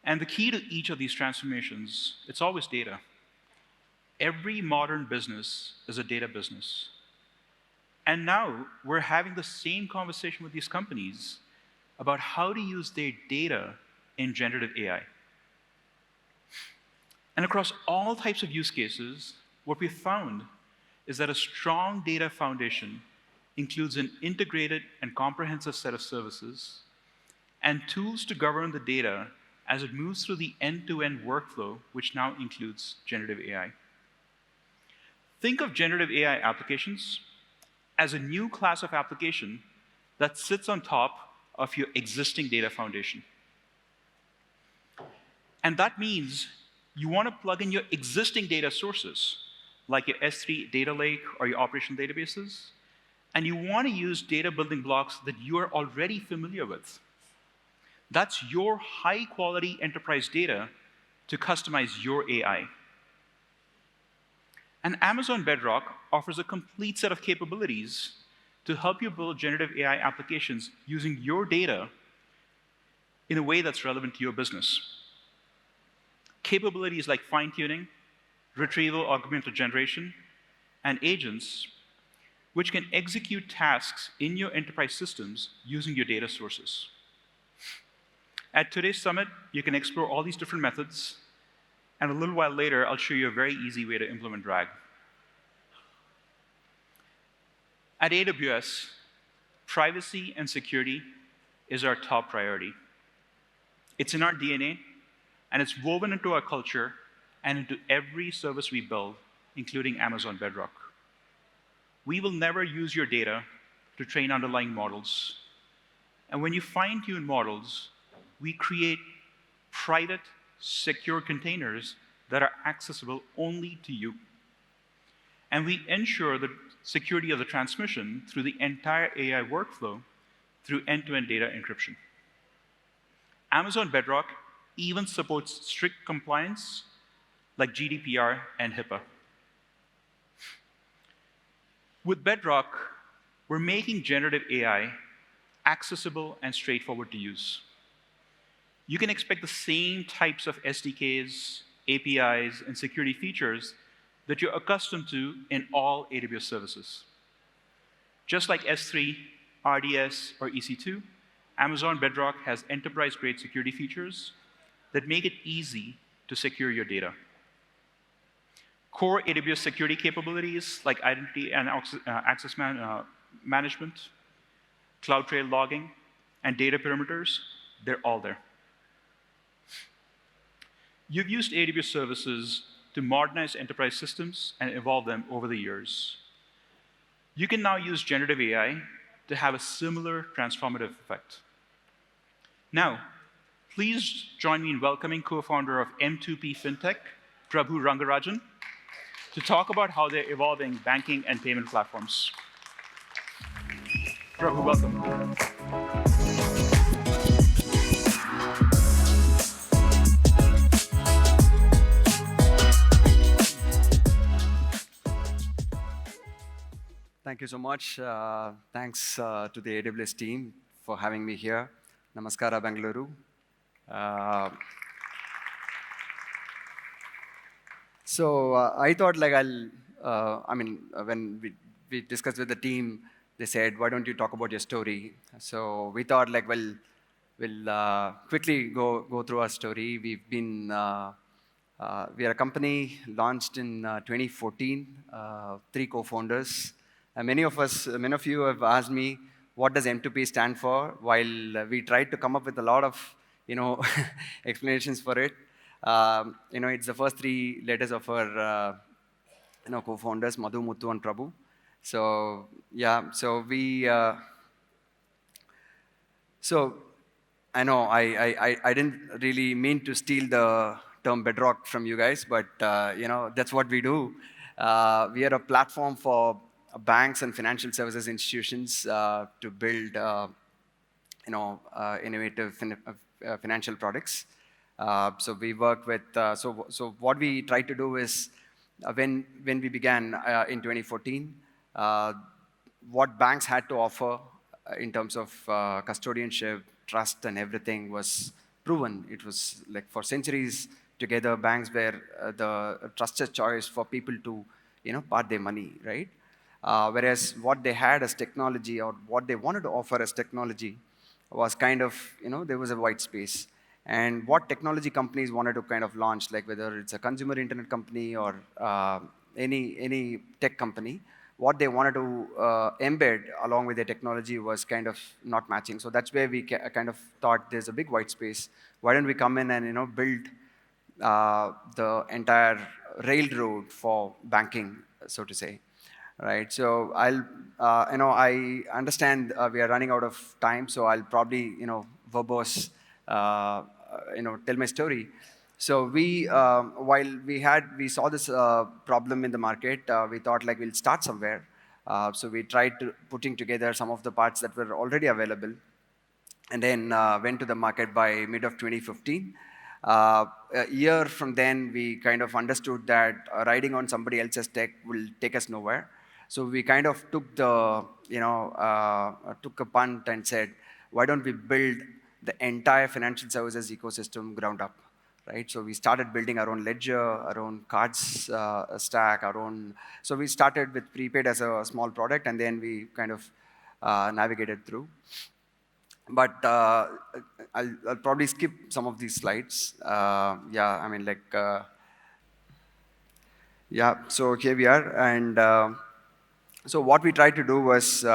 And the key to each of these transformations, it's always data. Every modern business is a data business. And now we're having the same conversation with these companies about how to use their data in generative AI. And across all types of use cases, what we found is that a strong data foundation includes an integrated and comprehensive set of services and tools to govern the data as it moves through the end-to-end workflow, which now includes generative AI. Think of generative AI applications as a new class of application that sits on top of your existing data foundation. And that means you want to plug in your existing data sources, like your S3 data lake or your operational databases, and you want to use data building blocks that you are already familiar with. That's your high-quality enterprise data to customize your AI. And Amazon Bedrock offers a complete set of capabilities to help you build generative AI applications using your data in a way that's relevant to your business. Capabilities like fine-tuning, retrieval augmented generation, and agents, which can execute tasks in your enterprise systems using your data sources. At today's summit, you can explore all these different methods, and a little while later, I'll show you a very easy way to implement RAG. At AWS, privacy and security is our top priority. It's in our DNA, and it's woven into our culture and into every service we build, including Amazon Bedrock. We will never use your data to train underlying models. And when you fine-tune models, we create private, secure containers that are accessible only to you. And we ensure the security of the transmission through the entire AI workflow through end-to-end data encryption. Amazon Bedrock even supports strict compliance like GDPR and HIPAA. With Bedrock, we're making generative AI accessible and straightforward to use. You can expect the same types of SDKs, APIs, and security features that you're accustomed to in all AWS services. Just like S3, RDS, or EC2, Amazon Bedrock has enterprise-grade security features that make it easy to secure your data. Core AWS security capabilities like identity and access management, CloudTrail logging, and data perimeters, they're all there. You've used AWS services to modernize enterprise systems and evolve them over the years. You can now use generative AI to have a similar transformative effect. Now, please join me in welcoming co-founder of M2P Fintech, Prabhu Rangarajan, to talk about how they're evolving banking and payment platforms. Prabhu, welcome. Thank you so much. Thanks to the AWS team for having me here. Namaskara, Bengaluru. I thought like when we discussed with the team, they said, why don't you talk about your story? So we thought like, well, we'll quickly go through our story. We've been, we are a company launched in 2014, 3 co-founders. Many of you have asked me, what does M2P stand for? While we tried to come up with a lot of, explanations for it. It's the first 3 letters of our, co-founders, Madhu, Muthu, and Prabhu. So yeah, so we, so I know I didn't really mean to steal the term bedrock from you guys, but that's what we do. We are a platform for banks and financial services institutions to build, innovative financial products. So we work with, so what we try to do is, when we began in 2014, what banks had to offer in terms of custodianship, trust, and everything was proven. It was like for centuries together, banks were the trusted choice for people to, part their money, right? Whereas what they had as technology, or what they wanted to offer as technology, was kind of, there was a white space. And what technology companies wanted to kind of launch, like whether it's a consumer internet company or any tech company, what they wanted to embed along with their technology was kind of not matching. So that's where we kind of thought there's a big white space. Why don't we come in and build the entire railroad for banking, so to say. Right, so I understand we are running out of time, so I'll probably, verbose, tell my story. So while we saw this problem in the market, we thought like we'll start somewhere. So we tried putting together some of the parts that were already available, and then went to the market by mid of 2015. A year from then, we kind of understood that riding on somebody else's tech will take us nowhere. So we kind of took the, took a punt and said, why don't we build the entire financial services ecosystem ground up, right? So we started building our own ledger, our own cards stack, our own. So we started with prepaid as a small product, and then we kind of navigated through. But I'll probably skip some of these slides. So here we are, and so what we tried to do was,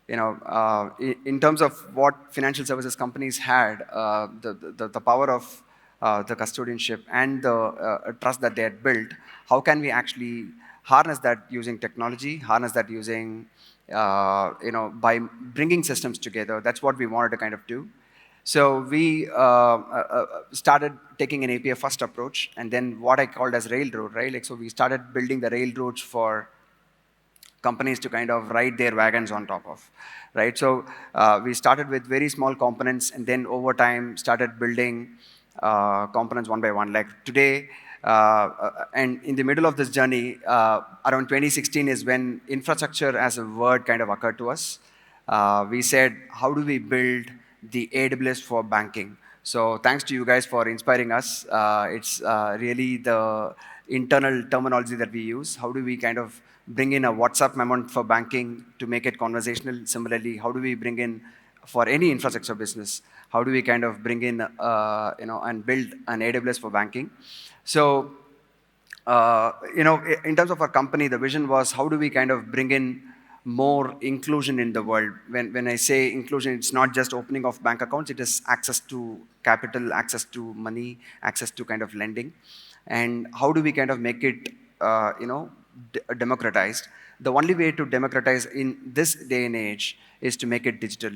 in terms of what financial services companies had, the power of the custodianship and the trust that they had built, how can we actually harness that using technology, harness that using, by bringing systems together. That's what we wanted to kind of do. So we started taking an API-first approach, and then what I called as railroad, right? Like, so we started building the railroads for companies to kind of ride their wagons on top of, right? So we started with very small components, and then over time started building components one by one. Like today, and in the middle of this journey, around 2016 is when infrastructure as a word kind of occurred to us. We said, how do we build the AWS for banking? So thanks to you guys for inspiring us. It's really the internal terminology that we use. How do we kind of bring in a WhatsApp memo for banking to make it conversational? Similarly, how do we bring in, for any infrastructure business, how do we kind of bring in, and build an AWS for banking? So, in terms of our company, the vision was, how do we kind of bring in more inclusion in the world? When I say inclusion, it's not just opening of bank accounts, it is access to capital, access to money, access to kind of lending. And how do we kind of make it, democratized. The only way to democratize in this day and age is to make it digital.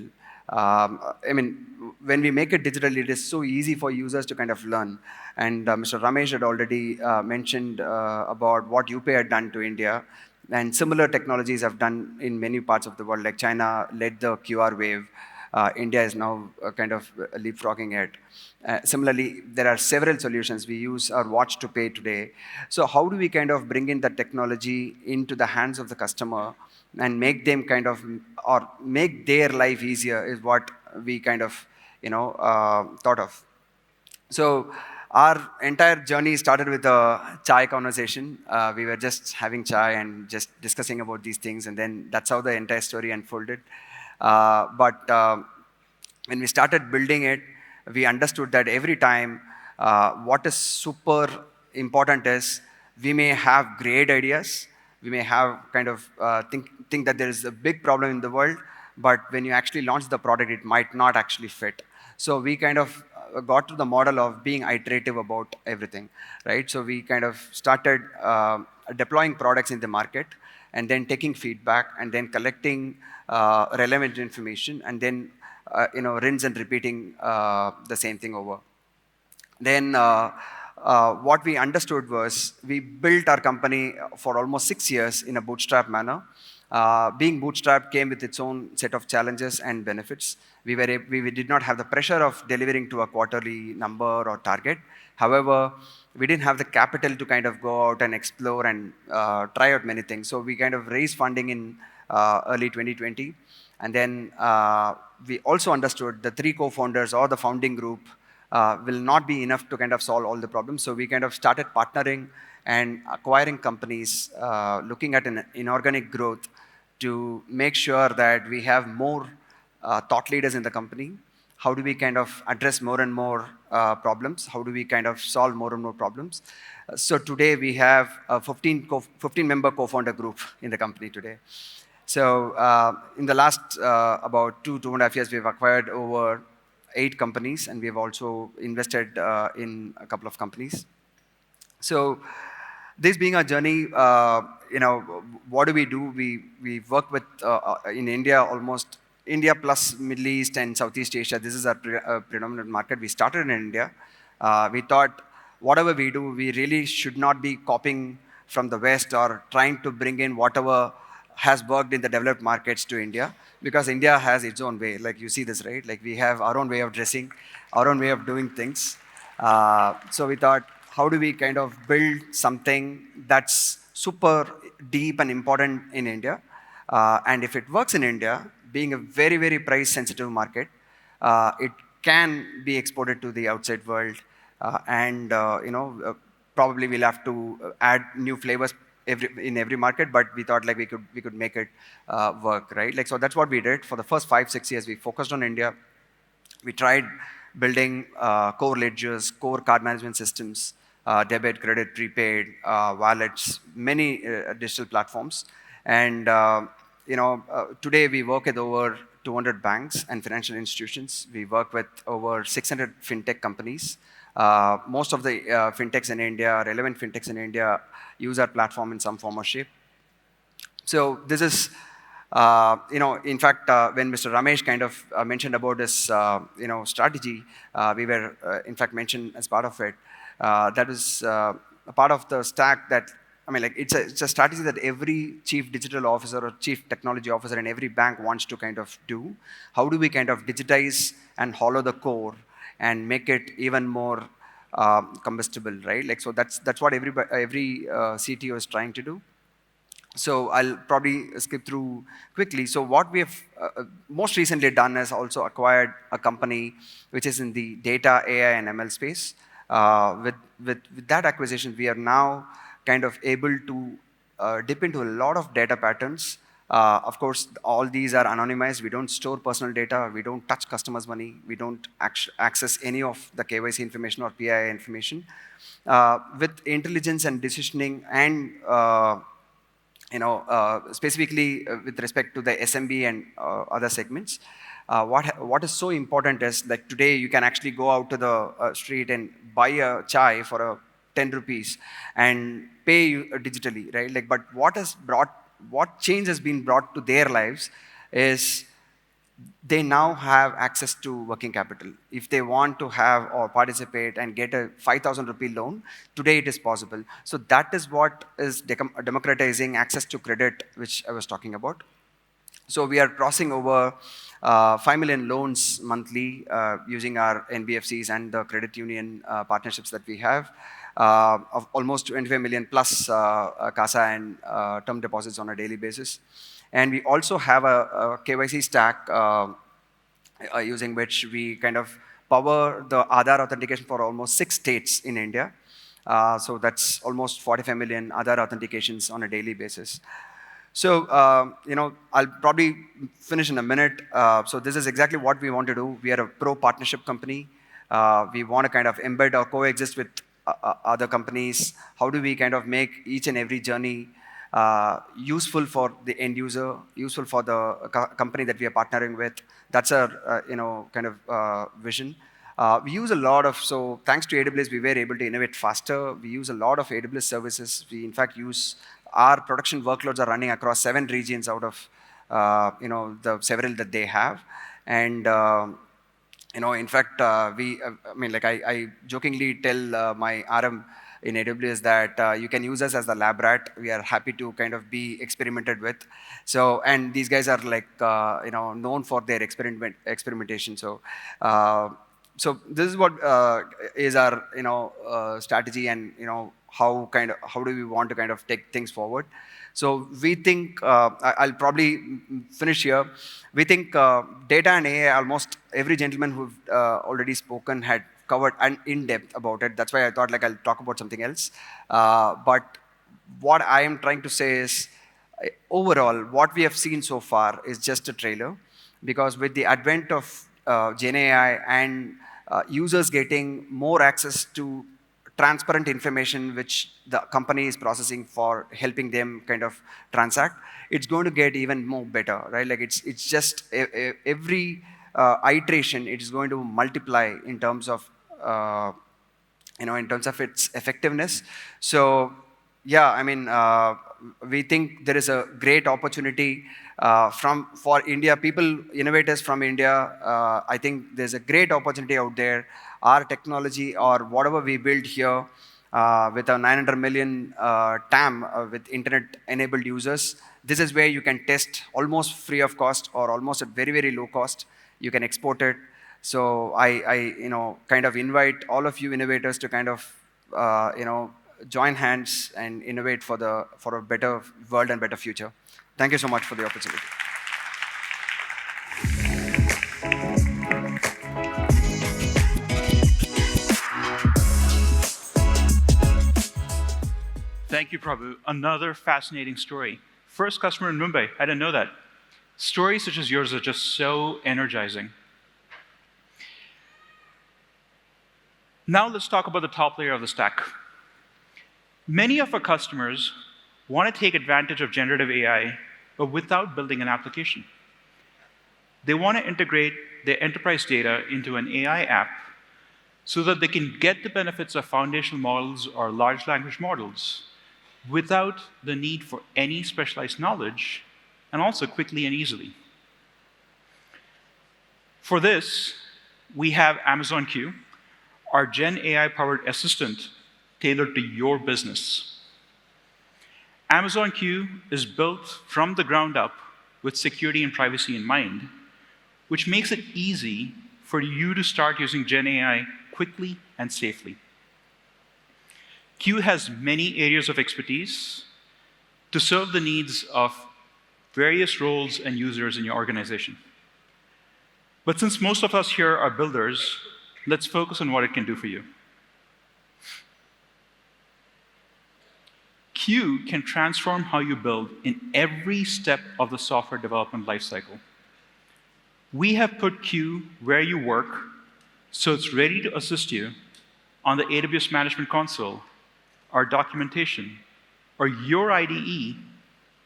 I mean, when we make it digital, it is so easy for users to kind of learn. And Mr. Ramesh had already mentioned about what UPI had done to India. And similar technologies have done in many parts of the world, like China led the QR wave. India is now kind of leapfrogging it. Similarly, there are several solutions. We use our watch to pay today. So how do we kind of bring in the technology into the hands of the customer and make them kind of, or make their life easier is what we kind of, thought of. So our entire journey started with a chai conversation. We were just having chai and just discussing about these things, and then that's how the entire story unfolded. But when we started building it, we understood that every time what is super important is we may have great ideas, we may have kind of think that there is a big problem in the world, but when you actually launch the product, it might not actually fit. So we kind of got to the model of being iterative about everything, right? So we kind of started deploying products in the market, and then taking feedback, and then collecting relevant information, and then rinse and repeating the same thing over. Then what we understood was we built our company for almost 6 years in a bootstrap manner. Being bootstrapped came with its own set of challenges and benefits. We did not have the pressure of delivering to a quarterly number or target. However, we didn't have the capital to kind of go out and explore and try out many things. So we kind of raised funding in early 2020. And then we also understood the 3 co-founders or the founding group will not be enough to kind of solve all the problems. So we kind of started partnering and acquiring companies, looking at an inorganic growth to make sure that we have more thought leaders in the company. How do we kind of address more and more problems? How do we kind of solve more and more problems? So today we have a 15-member co-founder group in the company today. So in the last about 2.5 years, we've acquired over 8 companies, and we've also invested in a couple of companies. So this being our journey, what do? We work with, in India, almost India plus Middle East and Southeast Asia. This is our predominant market. We started in India. We thought whatever we do, we really should not be copying from the West or trying to bring in whatever has worked in the developed markets to India, because India has its own way. Like you see this, right? Like we have our own way of dressing, our own way of doing things. So we thought, how do we kind of build something that's super deep and important in India? And if it works in India, being a very, very price sensitive market, it can be exported to the outside world. Probably we'll have to add new flavors in every market, but we thought like we could make it work, right? Like, so that's what we did. For the first 5-6 years, we focused on India. We tried building core ledgers, core card management systems, debit, credit, prepaid, wallets, many digital platforms. And today we work with over 200 banks and financial institutions. We work with over 600 fintech companies. Most of the fintechs in India, relevant fintechs in India, use our platform in some form or shape. So this is, in fact, when Mr. Ramesh kind of mentioned about this, strategy, we were, in fact, mentioned as part of it. That is a part of the stack that, it's a strategy that every chief digital officer or chief technology officer in every bank wants to kind of do. How do we kind of digitize and hollow the core and make it even more combustible, right? Like, so that's what every CTO is trying to do. So I'll probably skip through quickly. So what we have most recently done is also acquired a company which is in the data, AI, and ML space. With that acquisition, we are now kind of able to dip into a lot of data patterns. Of course, all these are anonymized. We don't store personal data. We don't touch customers' money. We don't access any of the KYC information or PII information. With intelligence and decisioning and specifically with respect to the SMB and other segments, what is so important is like today you can actually go out to the street and buy a chai for a 10 rupees and pay you digitally, right? Like, but what change has been brought to their lives is they now have access to working capital. If they want to have or participate and get a 5,000 rupee loan, today it is possible. So that is what is democratizing access to credit, which I was talking about. So we are crossing over 5 million loans monthly using our NBFCs and the credit union partnerships that we have, of almost 25 million plus CASA and term deposits on a daily basis. And we also have a KYC stack using which we kind of power the Aadhaar authentication for almost 6 states in India. So that's almost 45 million Aadhaar authentications on a daily basis. So, I'll probably finish in a minute. So this is exactly what we want to do. We are a pro-partnership company. We want to kind of embed or coexist with other companies. How do we kind of make each and every journey useful for the end user, useful for the company that we are partnering with? That's our, kind of vision. We use a lot of, so thanks to AWS, we were able to innovate faster. We use a lot of AWS services. We, in fact, our production workloads are running across 7 regions out of, the several that they have. And, in fact, I jokingly tell my RM in AWS that you can use us as the lab rat. We are happy to kind of be experimented with. So, and these guys are like, known for their experimentation. So, so this is what is our, strategy, and how do we want to kind of take things forward. So we think, I'll probably finish here. We think data and AI, almost every gentleman who've already spoken had covered in depth about it. That's why I thought I'll talk about something else. But what I am trying to say is, overall, what we have seen so far is just a trailer, because with the advent of GenAI and users getting more access to transparent information which the company is processing for helping them kind of transact, it's going to get even more better, right? Like it's just every iteration, it is going to multiply in terms of its effectiveness. So yeah, we think there is a great opportunity for India, innovators from India. I think there's a great opportunity out there. Our technology or whatever we build here with a 900 million TAM with internet-enabled users, this is where you can test almost free of cost or almost at very, very low cost. You can export it. So I kind of invite all of you innovators to kind of, join hands and innovate for a better world and better future. Thank you so much for the opportunity. Thank you, Prabhu. Another fascinating story. First customer in Mumbai. I didn't know that. Stories such as yours are just so energizing. Now let's talk about the top layer of the stack. Many of our customers want to take advantage of generative AI, but without building an application. They want to integrate their enterprise data into an AI app so that they can get the benefits of foundational models or large language models without the need for any specialized knowledge, and also quickly and easily. For this, we have Amazon Q, our GenAI-powered assistant tailored to your business. Amazon Q is built from the ground up with security and privacy in mind, which makes it easy for you to start using GenAI quickly and safely. Q has many areas of expertise to serve the needs of various roles and users in your organization. But since most of us here are builders, let's focus on what it can do for you. Q can transform how you build in every step of the software development lifecycle. We have put Q where you work, so it's ready to assist you on the AWS Management Console, our documentation, or your IDE,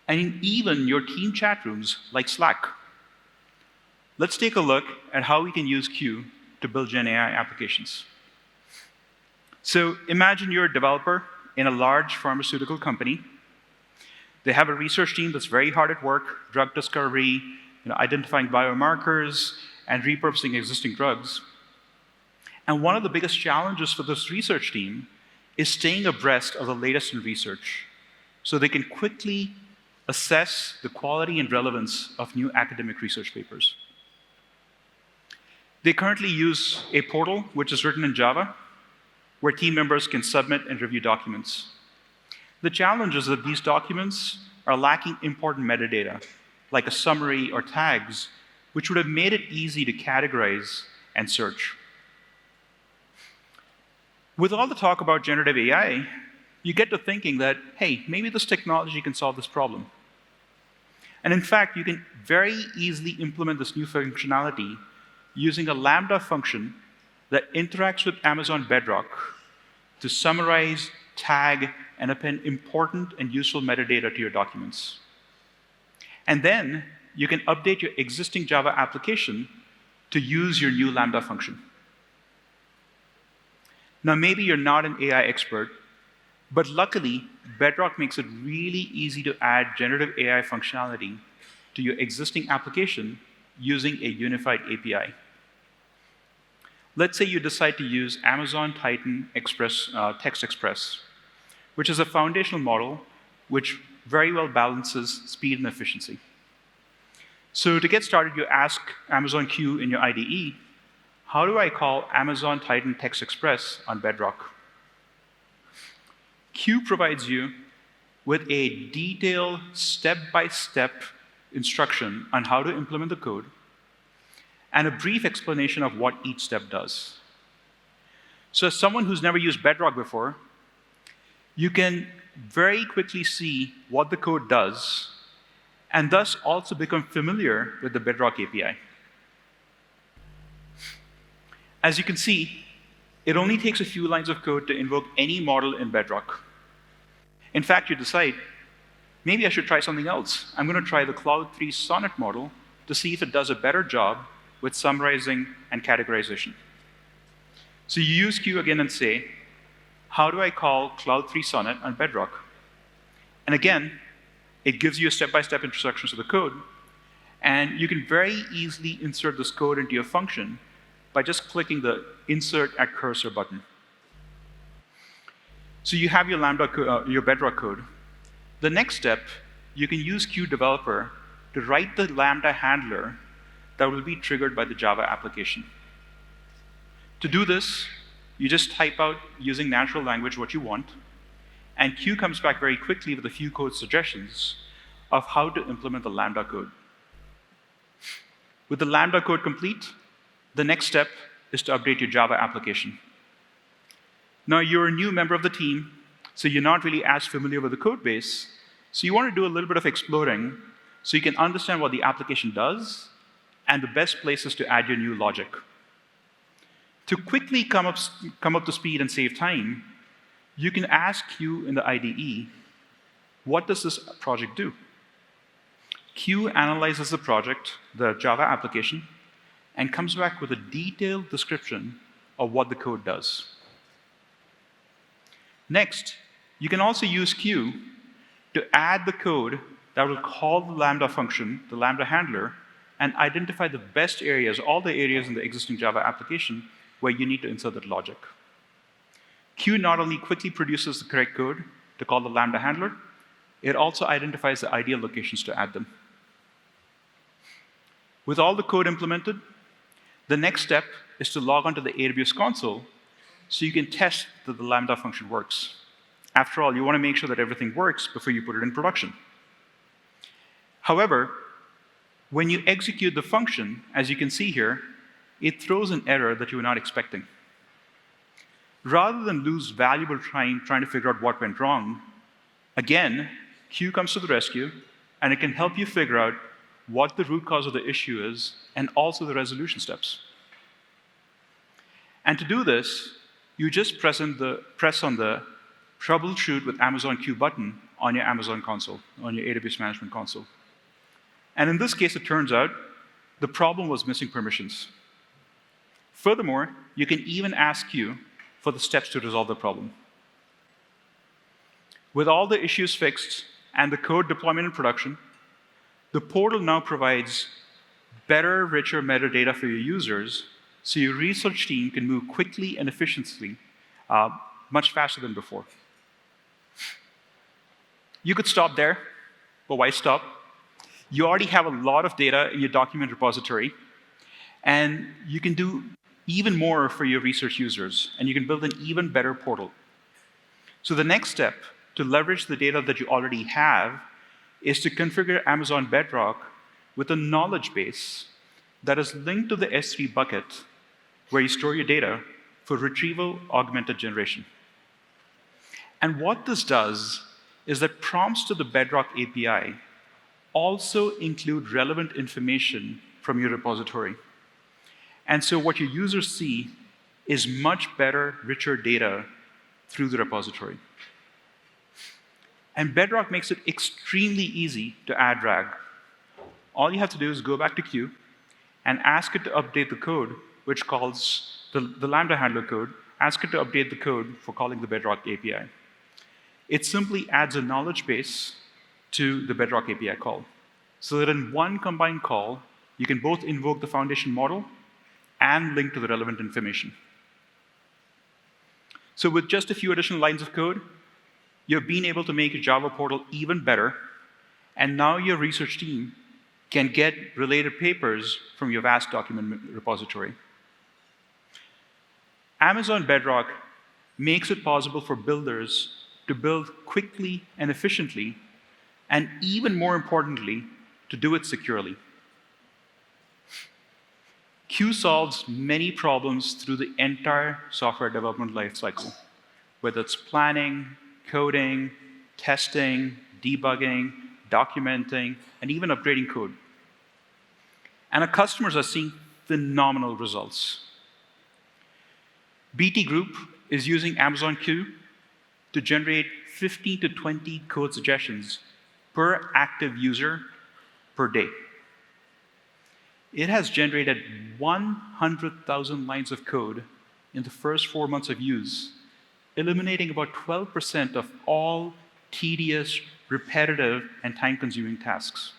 and in even your team chat rooms like Slack. Let's take a look at how we can use Q to build GenAI applications. So imagine you're a developer in a large pharmaceutical company. They have a research team that's very hard at work, drug discovery, identifying biomarkers, and repurposing existing drugs. And one of the biggest challenges for this research team is staying abreast of the latest in research so they can quickly assess the quality and relevance of new academic research papers. They currently use a portal which is written in Java, where team members can submit and review documents. The challenge is that these documents are lacking important metadata, like a summary or tags, which would have made it easy to categorize and search. With all the talk about generative AI, you get to thinking that, hey, maybe this technology can solve this problem. And in fact, you can very easily implement this new functionality using a Lambda function that interacts with Amazon Bedrock to summarize, tag, and append important and useful metadata to your documents. And then you can update your existing Java application to use your new Lambda function. Now, maybe you're not an AI expert, but luckily, Bedrock makes it really easy to add generative AI functionality to your existing application using a unified API. Let's say you decide to use Amazon Titan Express, Text Express, which is a foundational model which very well balances speed and efficiency. So to get started, you ask Amazon Q in your IDE, how do I call Amazon Titan Text Express on Bedrock? Q provides you with a detailed step-by-step instruction on how to implement the code and a brief explanation of what each step does. So as someone who's never used Bedrock before, you can very quickly see what the code does and thus also become familiar with the Bedrock API. As you can see, it only takes a few lines of code to invoke any model in Bedrock. In fact, you decide, maybe I should try something else. I'm going to try the Cloud 3 Sonnet model to see if it does a better job with summarizing and categorization. So you use Q again and say, how do I call Cloud 3 Sonnet on Bedrock? And again, it gives you a step-by-step instructions of the code, and you can very easily insert this code into your function by just clicking the Insert at Cursor button. So you have your your Bedrock code. The next step, you can use Q Developer to write the Lambda handler that will be triggered by the Java application. To do this, you just type out using natural language what you want, and Q comes back very quickly with a few code suggestions of how to implement the Lambda code. With the Lambda code complete, the next step is to update your Java application. Now, you're a new member of the team, so you're not really as familiar with the code base, so you want to do a little bit of exploring so you can understand what the application does and the best places to add your new logic. To quickly come up to speed and save time, you can ask Q in the IDE, what does this project do? Q analyzes the project, the Java application, and comes back with a detailed description of what the code does. Next, you can also use Q to add the code that will call the Lambda function, the Lambda handler, and identify the best areas, all the areas in the existing Java application where you need to insert that logic. Q not only quickly produces the correct code to call the Lambda handler, it also identifies the ideal locations to add them. With all the code implemented, the next step is to log onto the AWS console so you can test that the Lambda function works. After all, you want to make sure that everything works before you put it in production. However, when you execute the function, as you can see here, it throws an error that you were not expecting. Rather than lose valuable time trying to figure out what went wrong, again, Q comes to the rescue, and it can help you figure out what the root cause of the issue is, and also the resolution steps. And to do this, you just press on the Troubleshoot with Amazon Q button on your Amazon console, on your AWS management console. And in this case, it turns out the problem was missing permissions. Furthermore, you can even ask Q for the steps to resolve the problem. With all the issues fixed and the code deployment in production, the portal now provides better, richer metadata for your users so your research team can move quickly and efficiently, much faster than before. You could stop there, but why stop? You already have a lot of data in your document repository, and you can do even more for your research users, and you can build an even better portal. So the next step to leverage the data that you already have is to configure Amazon Bedrock with a knowledge base that is linked to the S3 bucket where you store your data for retrieval augmented generation. And what this does is that prompts to the Bedrock API also include relevant information from your repository. And so what your users see is much better, richer data through the repository. And Bedrock makes it extremely easy to add RAG. All you have to do is go back to Q and ask it to update the code, which calls the Lambda handler code, ask it to update the code for calling the Bedrock API. It simply adds a knowledge base to the Bedrock API call, so that in one combined call, you can both invoke the foundation model and link to the relevant information. So with just a few additional lines of code, you've been able to make your Java portal even better, and now your research team can get related papers from your vast document repository. Amazon Bedrock makes it possible for builders to build quickly and efficiently, and even more importantly, to do it securely. Q solves many problems through the entire software development lifecycle, whether it's planning, coding, testing, debugging, documenting, and even upgrading code. And our customers are seeing phenomenal results. BT Group is using Amazon Q to generate 15 to 20 code suggestions per active user per day. It has generated 100,000 lines of code in the first 4 months of use, eliminating about 12% of all tedious, repetitive, and time-consuming tasks.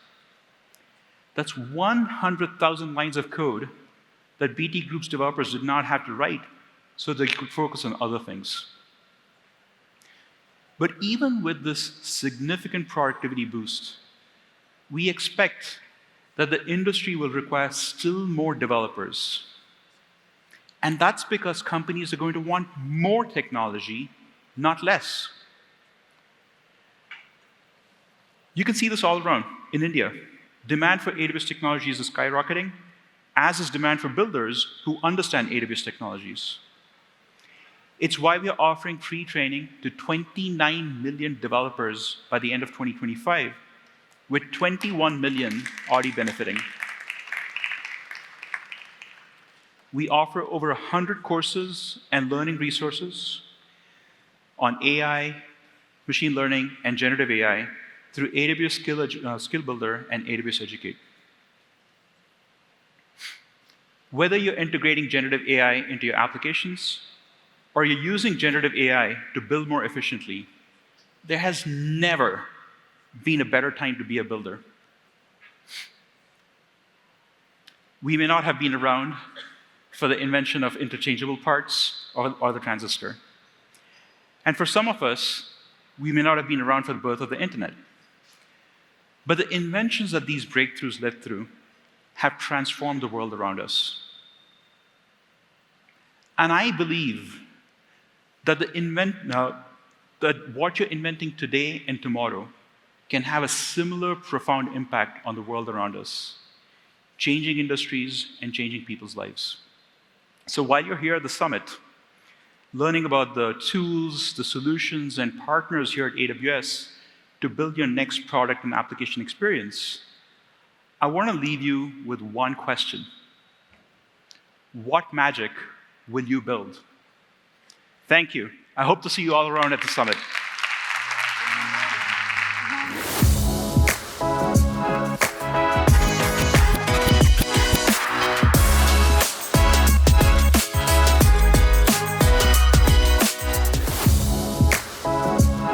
That's 100,000 lines of code that BT Group's developers did not have to write, so they could focus on other things. But even with this significant productivity boost, we expect that the industry will require still more developers. And that's because companies are going to want more technology, not less. You can see this all around. In India, demand for AWS technologies is skyrocketing, as is demand for builders who understand AWS technologies. It's why we are offering free training to 29 million developers by the end of 2025, with 21 million already benefiting. We offer over 100 courses and learning resources on AI, machine learning, and generative AI through AWS Skill Builder and AWS Educate. Whether you're integrating generative AI into your applications or you're using generative AI to build more efficiently, there has never been a better time to be a builder. We may not have been around for the invention of interchangeable parts or the transistor. And for some of us, we may not have been around for the birth of the internet. But the inventions that these breakthroughs led through have transformed the world around us. And I believe that that what you're inventing today and tomorrow can have a similar profound impact on the world around us, changing industries and changing people's lives. So while you're here at the summit, learning about the tools, the solutions, and partners here at AWS to build your next product and application experience, I want to leave you with one question. What magic will you build? Thank you. I hope to see you all around at the summit.